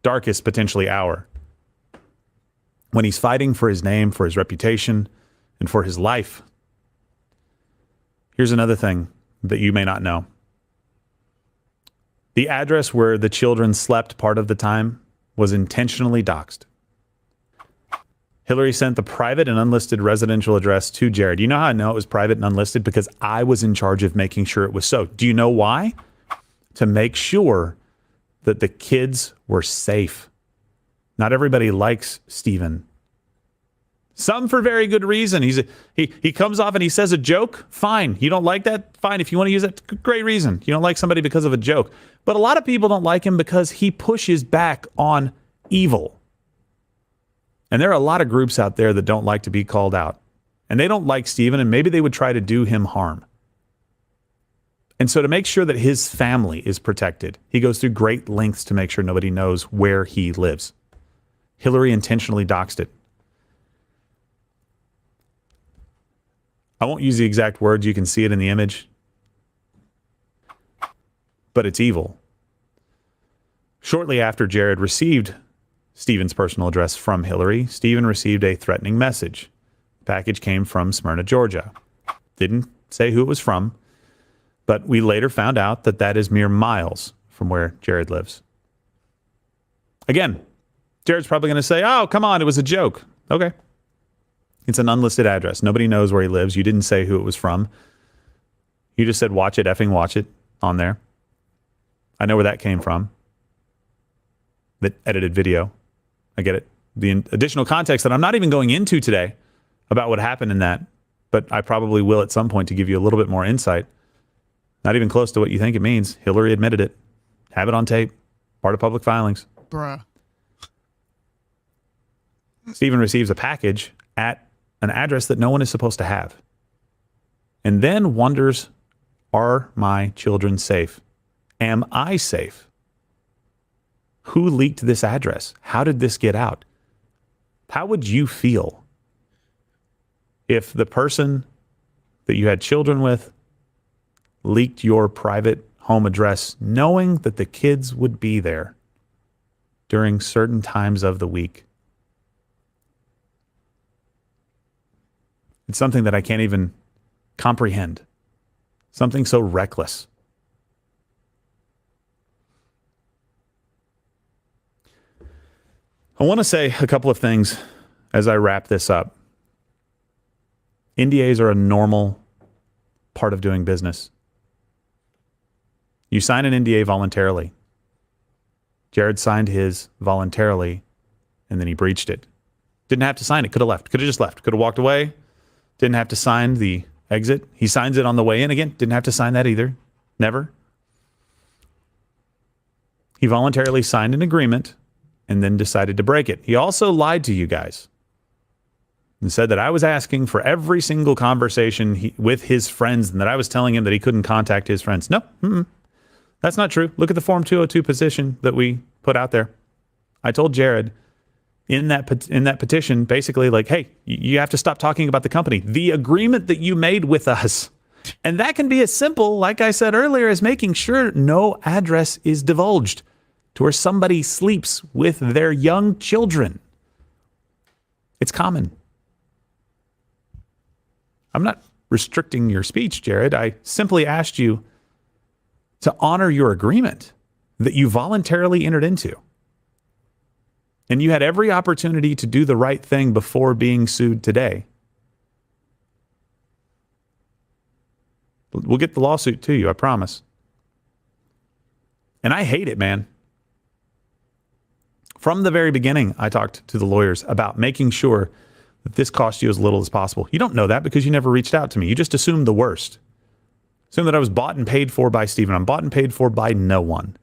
Speaker 4: darkest potentially hour, when he's fighting for his name, for his reputation, and for his life. Here's another thing that you may not know. The address where the children slept part of the time was intentionally doxed. Hillary sent the private and unlisted residential address to Jared. You know how I know it was private and unlisted? Because I was in charge of making sure it was so. Do you know why? To make sure that the kids were safe. Not everybody likes Stephen. Some for very good reason. He comes off and he says a joke. Fine. You don't like that? Fine. If you want to use that, great reason. You don't like somebody because of a joke. But a lot of people don't like him because he pushes back on evil. And there are a lot of groups out there that don't like to be called out. And they don't like Stephen, and maybe they would try to do him harm. And so to make sure that his family is protected, he goes through great lengths to make sure nobody knows where he lives. Hillary intentionally doxed it. I won't use the exact words. You can see it in the image. But it's evil. Shortly after Jared received Stephen's personal address from Hillary, Stephen received a threatening message. The package came from Smyrna, Georgia. Didn't say who it was from, but we later found out that that is mere miles from where Jared lives. Again, Jared's probably going to say, oh, come on, it was a joke. Okay. It's an unlisted address. Nobody knows where he lives. You didn't say who it was from. You just said, watch it, effing watch it on there. I know where that came from. The edited video. I get it. The additional context that I'm not even going into today about what happened in that, but I probably will at some point to give you a little bit more insight. Not even close to what you think it means. Hillary admitted it. Have it on tape. Part of public filings.
Speaker 1: Bruh.
Speaker 4: Stephen receives a package at an address that no one is supposed to have. And then wonders, are my children safe? Am I safe? Who leaked this address? How did this get out? How would you feel if the person that you had children with leaked your private home address, knowing that the kids would be there during certain times of the week? It's something that I can't even comprehend. Something so reckless. I want to say a couple of things as I wrap this up. NDAs are a normal part of doing business. You sign an NDA voluntarily. Jared signed his voluntarily, and then he breached it. Didn't have to sign it. Could have left. Could have just left. Could have walked away. Didn't have to sign the exit. He signs it on the way in. Again, didn't have to sign that either. Never. He voluntarily signed an agreement and then decided to break it. He also lied to you guys and said that I was asking for every single conversation with his friends and that I was telling him that he couldn't contact his friends. No, that's not true. Look at the Form 202 petition that we put out there. I told Jared in that petition, basically like, hey, you have to stop talking about the company. The agreement that you made with us. And that can be as simple, like I said earlier, as making sure no address is divulged to where somebody sleeps with their young children. It's common. I'm not restricting your speech, Jared. I simply asked you to honor your agreement that you voluntarily entered into. And you had every opportunity to do the right thing before being sued today. We'll get the lawsuit to you, I promise. And I hate it, man. From the very beginning, I talked to the lawyers about making sure that this cost you as little as possible. You don't know that because you never reached out to me. You just assumed the worst. Assumed that I was bought and paid for by Steven. I'm bought and paid for by no one.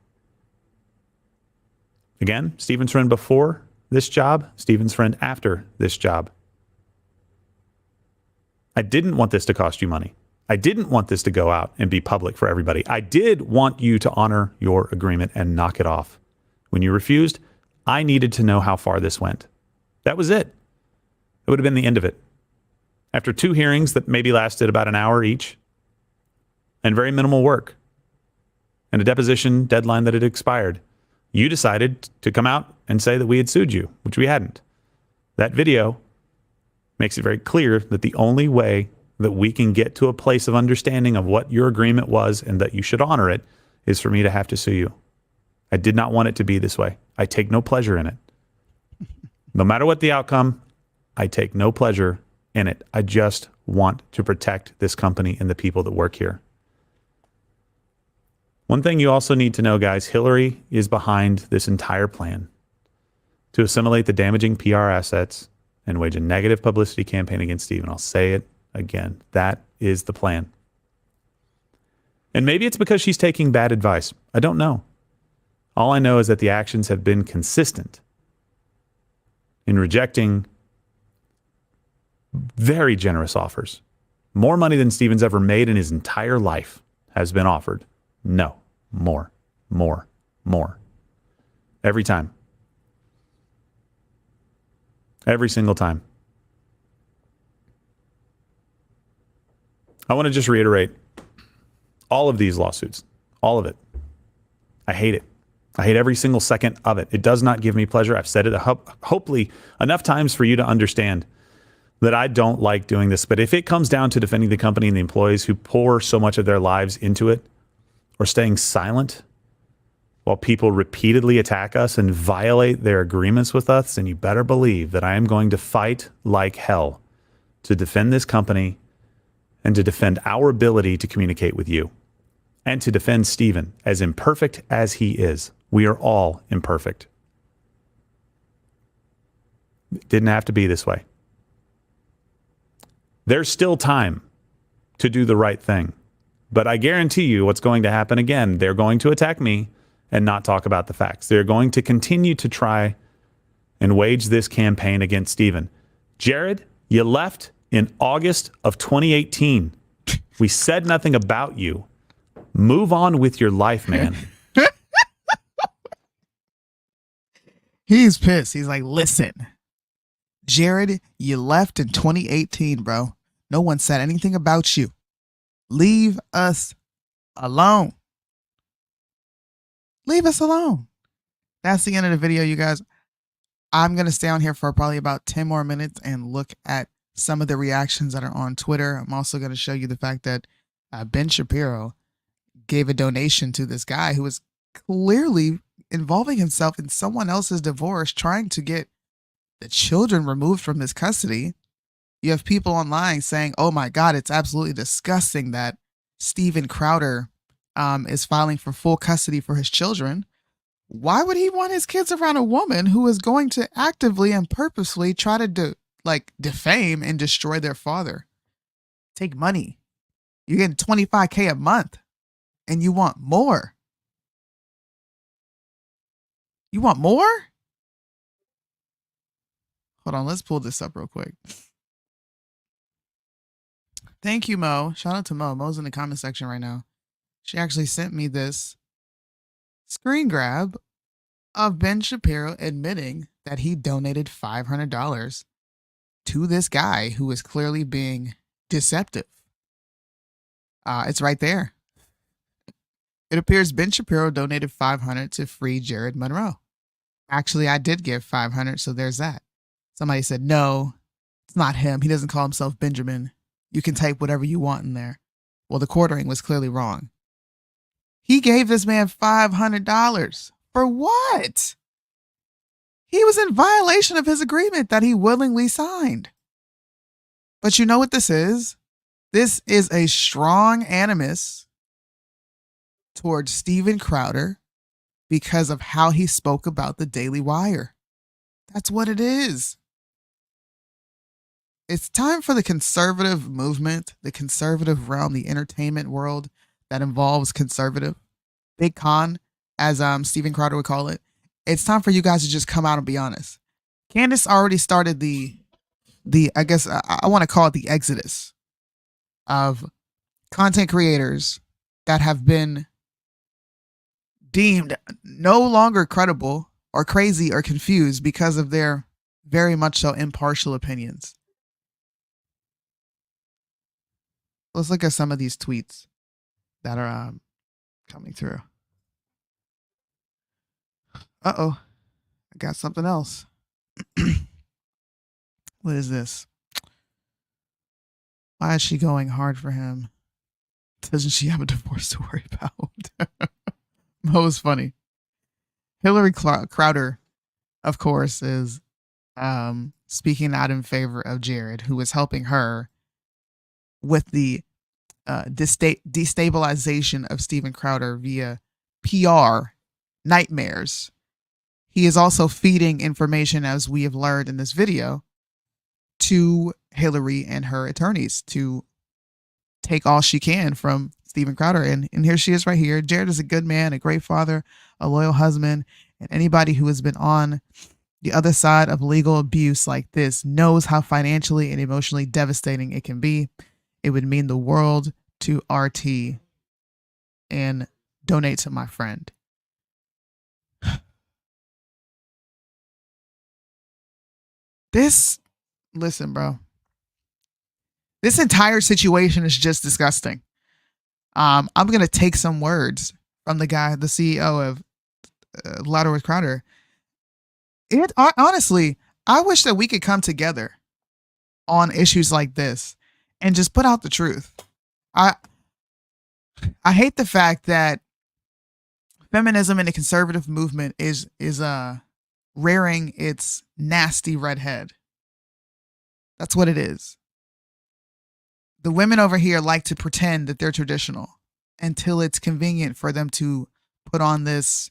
Speaker 4: Again, Steven's friend before this job, Steven's friend after this job. I didn't want this to cost you money. I didn't want this to go out and be public for everybody. I did want you to honor your agreement and knock it off. When you refused, I needed to know how far this went. That was it. It would have been the end of it. After 2 hearings that maybe lasted about an hour each, and very minimal work, and a deposition deadline that had expired, you decided to come out and say that we had sued you, which we hadn't. That video makes it very clear that the only way that we can get to a place of understanding of what your agreement was and that you should honor it is for me to have to sue you. I did not want it to be this way. I take no pleasure in it. No matter what the outcome, I take no pleasure in it. I just want to protect this company and the people that work here. One thing you also need to know, guys, Hillary is behind this entire plan to assimilate the damaging PR assets and wage a negative publicity campaign against Steven. I'll say it again. That is the plan. And maybe it's because she's taking bad advice. I don't know. All I know is that the actions have been consistent in rejecting very generous offers. More money than Steven's ever made in his entire life has been offered. No, more. Every time. Every single time. I want to just reiterate all of these lawsuits, all of it. I hate it. I hate every single second of it. It does not give me pleasure. I've said it hopefully enough times for you to understand that I don't like doing this. But if it comes down to defending the company and the employees who pour so much of their lives into it, or staying silent while people repeatedly attack us and violate their agreements with us, then you better believe that I am going to fight like hell to defend this company and to defend our ability to communicate with you and to defend Steven, as imperfect as he is. We are all imperfect. It didn't have to be this way. There's still time to do the right thing. But I guarantee you what's going to happen again. They're going to attack me and not talk about the facts. They're going to continue to try and wage this campaign against Steven. Jared, you left in August of 2018. We said nothing about you. Move on with your life, man.
Speaker 1: He's pissed. He's like, listen, Jared, you left in 2018, bro. No one said anything about you. Leave us alone. Leave us alone. That's the end of the video, you guys. I'm going to stay on here for probably about 10 more minutes and look at some of the reactions that are on Twitter. I'm also going to show you the fact that Ben Shapiro gave a donation to this guy who was clearly involving himself in someone else's divorce, trying to get the children removed from his custody. You have people online saying, oh my God, it's absolutely disgusting that Steven Crowder is filing for full custody for his children, why would he want his kids around a woman who is going to actively and purposefully try to defame and destroy their father? Take money. You're getting $25K a month and you want more. You want more? Hold on, let's pull this up real quick. Thank you, Mo. Shout out to Mo. Mo's in the comment section right now. She actually sent me this screen grab of Ben Shapiro admitting that he donated $500 to this guy who is clearly being deceptive. It's right there. It appears Ben Shapiro donated $500 to free Jared Monroe. Actually, I did give $500, so there's that. Somebody said, no, it's not him. He doesn't call himself Benjamin. You can type whatever you want in there. Well, the quartering was clearly wrong. He gave this man $500. For what? He was in violation of his agreement that he willingly signed. But you know what this is? This is a strong animus towards Steven Crowder because of how he spoke about the Daily Wire. That's what it is. It's time for the conservative movement, the conservative realm, the entertainment world that involves conservative, big con, as Steven Crowder would call it. It's time for you guys to just come out and be honest. Candace already started the I guess I want to call it the exodus of content creators that have been deemed no longer credible or crazy or confused because of their very much so impartial opinions. Let's look at some of these tweets that are coming through. Uh-oh. I got something else. What is this? Why is she going hard for him? Doesn't she have a divorce to worry about? Mo is funny. Hillary Crowder, of course, is speaking out in favor of Jared, who is helping her with the destabilization of Steven Crowder via PR nightmares. He is also feeding information, as we have learned in this video, to Hillary and her attorneys to take all she can from Steven Crowder. And here she is right here. Jared is a good man, a great father, a loyal husband, and anybody who has been on the other side of legal abuse like this knows how financially and emotionally devastating it can be. It would mean the world to RT and donate to my friend. Listen, bro. This entire situation is just disgusting. I'm going to take some words from the guy, the CEO of Louder with Crowder. Honestly, I wish that we could come together on issues like this and just put out the truth. I hate the fact that feminism and the conservative movement is rearing its nasty red head. That's what it is. The women over here like to pretend that they're traditional until it's convenient for them to put on this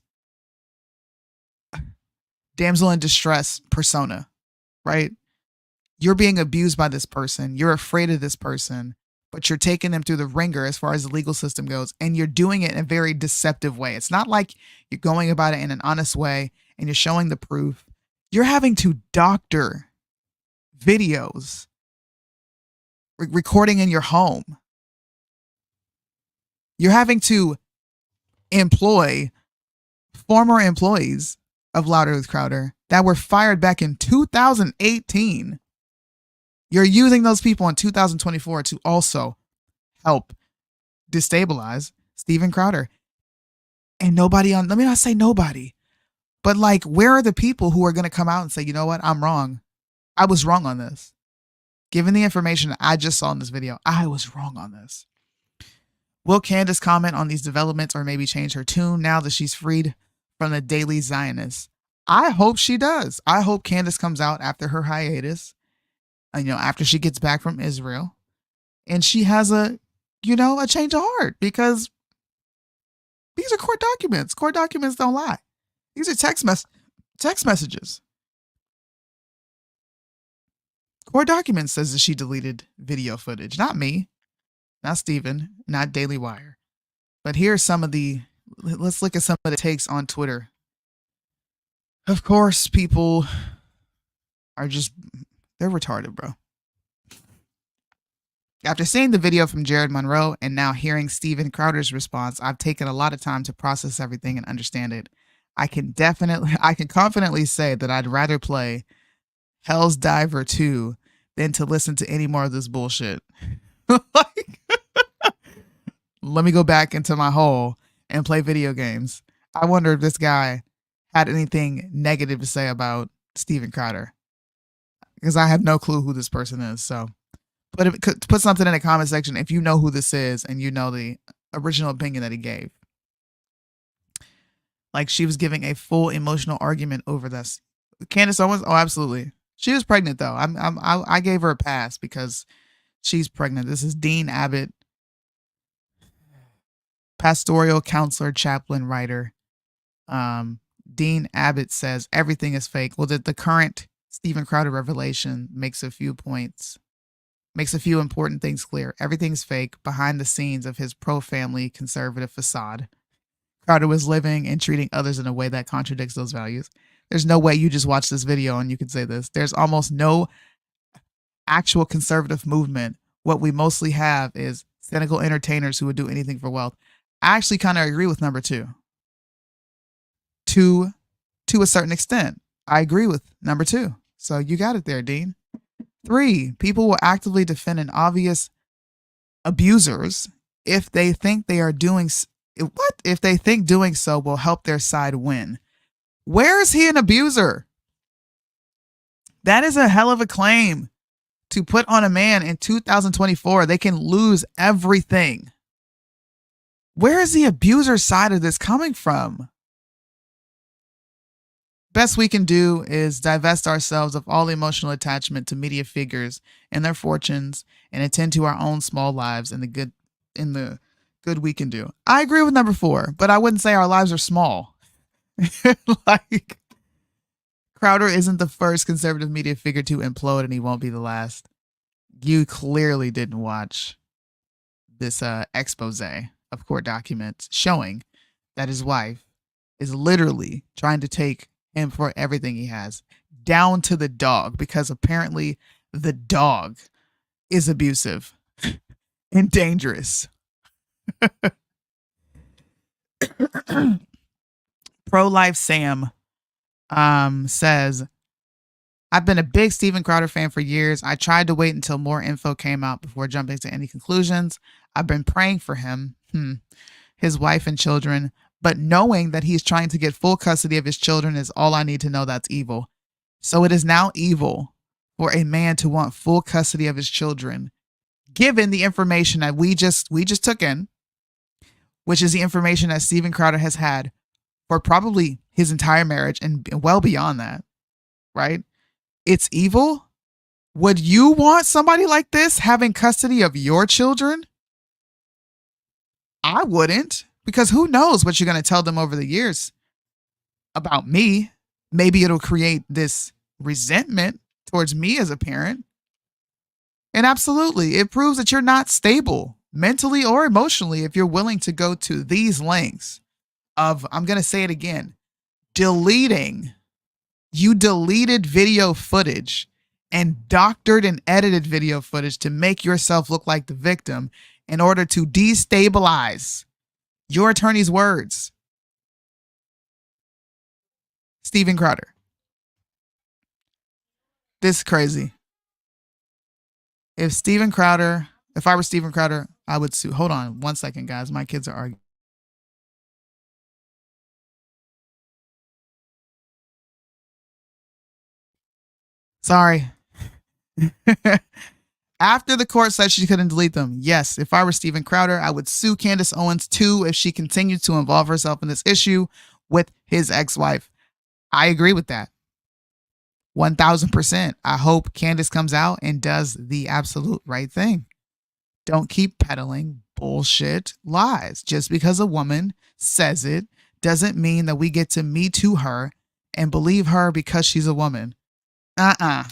Speaker 1: damsel in distress persona, right? You're being abused by this person. You're afraid of this person, but you're taking them through the ringer as far as the legal system goes. And you're doing it in a very deceptive way. It's not like you're going about it in an honest way and you're showing the proof. You're having to doctor videos, recording in your home. You're having to employ former employees of Louder with Crowder that were fired back in 2018. You're using those people in 2024 to also help destabilize Steven Crowder. And nobody let me not say nobody, but like, where are the people who are going to come out and say, you know what, I'm wrong. I was wrong on this. Given the information that I just saw in this video, I was wrong on this. Will Candace comment on these developments or maybe change her tune now that she's freed from the Daily Zionist? I hope she does. I hope Candace comes out after her hiatus, after she gets back from Israel, and she has a change of heart, because These are court documents. Court documents don't lie. These are text messages. Court documents says that she deleted video footage. Not me, not Steven, not Daily Wire. But here's some of the, let's look at some of the takes on Twitter. Of course, people are just, they're retarded, bro. After seeing the video from Jared Monroe and now hearing Steven Crowder's response, I've taken a lot of time to process everything and understand it. I can confidently say that I'd rather play Hell's Diver 2 than to listen to any more of this bullshit. Like, let me go back into my hole and play video games. I wonder if this guy had anything negative to say about Steven Crowder, because I have no clue who this person is. So put something in the comment section if you know who this is and you know the original opinion that he gave. Like, she was giving a full emotional argument over this. Candace Owens, oh, absolutely. She was pregnant though. I gave her a pass because she's pregnant. This is Dean Abbott, pastoral counselor, chaplain, writer. Dean Abbott says everything is fake. Well, the current Steven Crowder revelation makes a few important things clear. Everything's fake behind the scenes of his pro-family conservative facade. Crowder was living and treating others in a way that contradicts those values. There's no way you just watch this video and you can say this. There's almost no actual conservative movement. What we mostly have is cynical entertainers who would do anything for wealth. I actually kind of agree with number 2. To a certain extent, I agree with number 2. So you got it there, Dean. 3, people will actively defend an obvious abusers if they think they are doing what? If they think doing so will help their side win. Where is he an abuser? That is a hell of a claim to put on a man in 2024. They can lose everything. Where is the abuser side of this coming from? Best we can do is divest ourselves of all emotional attachment to media figures and their fortunes and attend to our own small lives and the good we can do. I agree with number 4, but I wouldn't say our lives are small. Like, Crowder isn't the first conservative media figure to implode, and he won't be the last. You clearly didn't watch this expose of court documents showing that his wife is literally trying to take him for everything he has, down to the dog, because apparently the dog is abusive and dangerous. Pro-Life Sam says, I've been a big Steven Crowder fan for years. I tried to wait until more info came out before jumping to any conclusions. I've been praying for him, his wife and children, but knowing that he's trying to get full custody of his children is all I need to know. That's evil. So it is now evil for a man to want full custody of his children, given the information that we just took in, which is the information that Steven Crowder has had for probably his entire marriage and well beyond that, right? It's evil. Would you want somebody like this having custody of your children? I wouldn't, because who knows what you're going to tell them over the years about me. Maybe it'll create this resentment towards me as a parent. And absolutely, it proves that you're not stable mentally or emotionally if you're willing to go to these lengths of, I'm going to say it again, deleting. You deleted video footage and doctored and edited video footage to make yourself look like the victim in order to destabilize your attorney's words. Steven Crowder. This is crazy. If I were Steven Crowder, I would sue. Hold on 1 second, guys. My kids are arguing. Sorry. After the court said she couldn't delete them, yes, if I were Steven Crowder, I would sue Candace Owens too if she continued to involve herself in this issue with his ex-wife. I agree with that. 1000%. I hope Candace comes out and does the absolute right thing. Don't keep peddling bullshit lies. Just because a woman says it doesn't mean that we get to me too her and believe her because she's a woman. Matter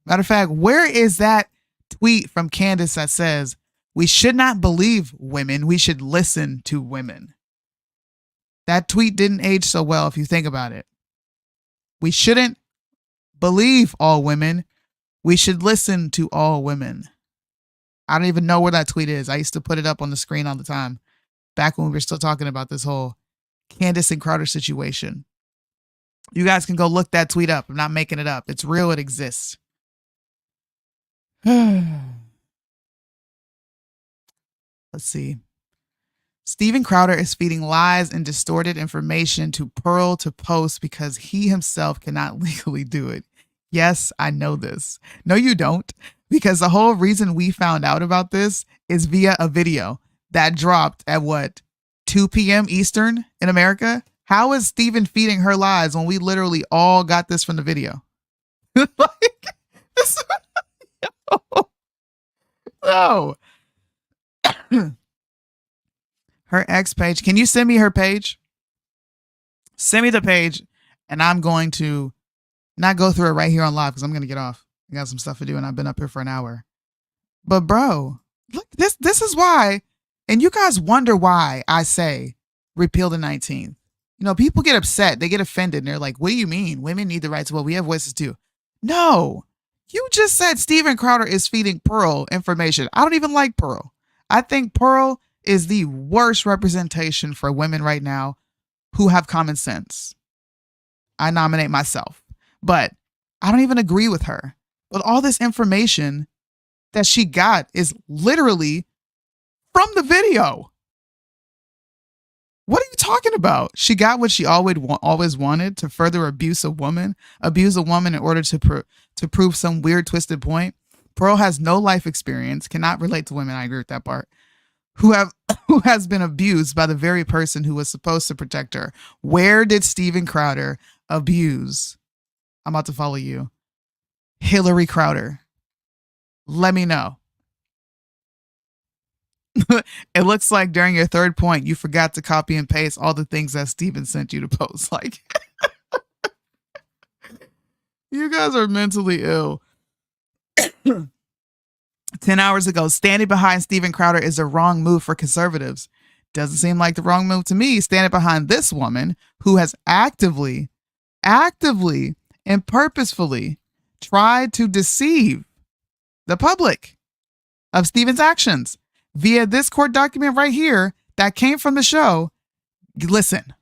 Speaker 1: of fact, where is that tweet from Candace that says we should not believe women, we should listen to women? That tweet didn't age so well if you think about it. We shouldn't believe all women, we should listen to all women. I don't even know where that tweet is. I used to put it up on the screen all the time back when we were still talking about this whole Candace and Crowder situation. You guys can go look that tweet up. I'm not making it up. It's real. It exists. Let's see. Steven Crowder is feeding lies and distorted information to Pearl to post because he himself cannot legally do it. Yes, I know this. No, you don't. Because the whole reason we found out about this is via a video that dropped at 2 p.m. Eastern in America? How is Steven feeding her lies when we literally all got this from the video? Like, this, no. Her ex page. Can you send me her page? Send me the page, and I'm going to not go through it right here on live because I'm going to get off. I got some stuff to do, and I've been up here for an hour. But bro, look, this is why, and you guys wonder why I say repeal the 19th. You know, people get upset. They get offended, and they're like, what do you mean? Women need the right to vote. We have voices too. No. You just said Steven Crowder is feeding Pearl information. I don't even like Pearl. I think Pearl is the worst representation for women right now who have common sense. I nominate myself, but I don't even agree with her. But all this information that she got is literally from the video. What are you talking about? She got what she always wanted to further abuse a woman in order to prove some weird twisted point. Pearl has no life experience, cannot relate to women. I agree with that part. Who has been abused by the very person who was supposed to protect her. Where did Steven Crowder abuse? I'm about to follow you. Hillary Crowder. Let me know. It looks like during your third point, you forgot to copy and paste all the things that Steven sent you to post. Like, you guys are mentally ill. 10 hours ago, standing behind Steven Crowder is the wrong move for conservatives. Doesn't seem like the wrong move to me. Standing behind this woman who has actively and purposefully tried to deceive the public of Steven's actions via this court document right here that came from the show. Listen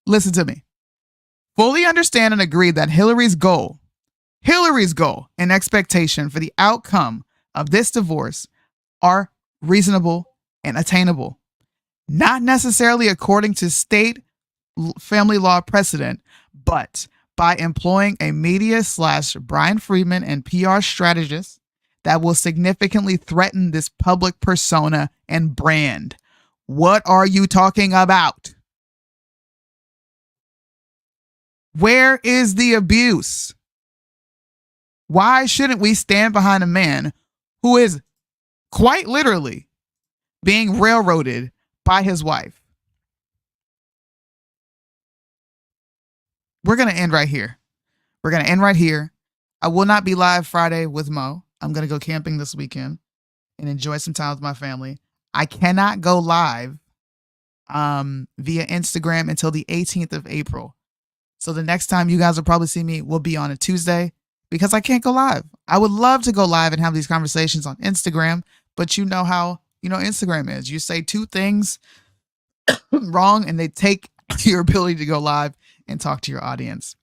Speaker 1: to me. Fully understand and agree that Hillary's goal and expectation for the outcome of this divorce are reasonable and attainable. Not necessarily according to state family law precedent, but by employing a media / Brian Friedman and PR strategist that will significantly threaten this public persona and brand. What are you talking about? Where is the abuse? Why shouldn't we stand behind a man who is quite literally being railroaded by his wife? We're going to end right here. I will not be live Friday with Mo. I'm going to go camping this weekend and enjoy some time with my family. I cannot go live via Instagram until the 18th of April. So the next time you guys will probably see me will be on a Tuesday because I can't go live. I would love to go live and have these conversations on Instagram, but you know how, Instagram is. You say two things wrong and they take your ability to go live and talk to your audience.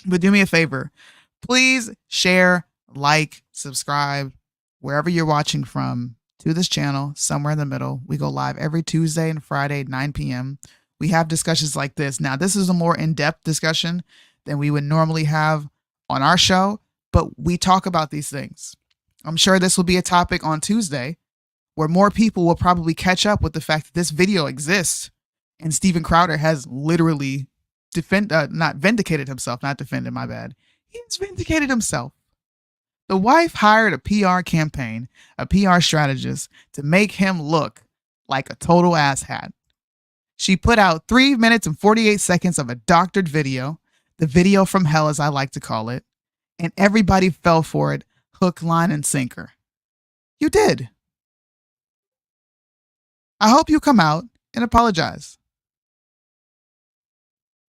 Speaker 1: But do me a favor. Please share, like, subscribe, wherever you're watching from, to this channel, somewhere in the middle. We go live every Tuesday and Friday, 9 p.m. We have discussions like this. Now, this is a more in-depth discussion than we would normally have on our show, but we talk about these things. I'm sure this will be a topic on Tuesday where more people will probably catch up with the fact that this video exists and Steven Crowder has literally not vindicated himself, not defended, my bad. He's vindicated himself. The wife hired a PR campaign, a PR strategist, to make him look like a total asshat. She put out 3 minutes and 48 seconds of a doctored video, the video from hell, as I like to call it, and everybody fell for it, hook, line, and sinker. You did. I hope you come out and apologize.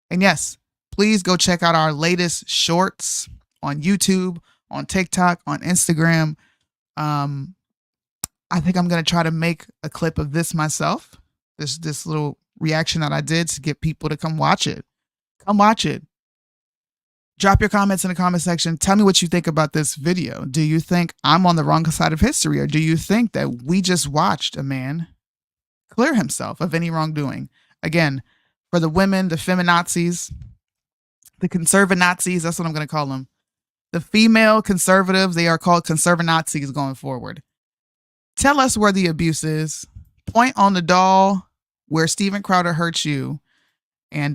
Speaker 1: And yes, please go check out our latest shorts on YouTube, on TikTok, on Instagram. I think I'm going to try to make a clip of this myself. This little reaction that I did to get people to come watch it. Come watch it. Drop your comments in the comment section. Tell me what you think about this video. Do you think I'm on the wrong side of history, or do you think that we just watched a man clear himself of any wrongdoing? Again, for the women, the feminazis, the conservanazis, that's what I'm going to call them. The female conservatives, they are called conservanazis going forward. Tell us where the abuse is. Point on the doll where Steven Crowder hurts you, and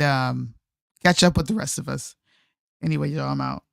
Speaker 1: catch up with the rest of us. Anyway, y'all, I'm out.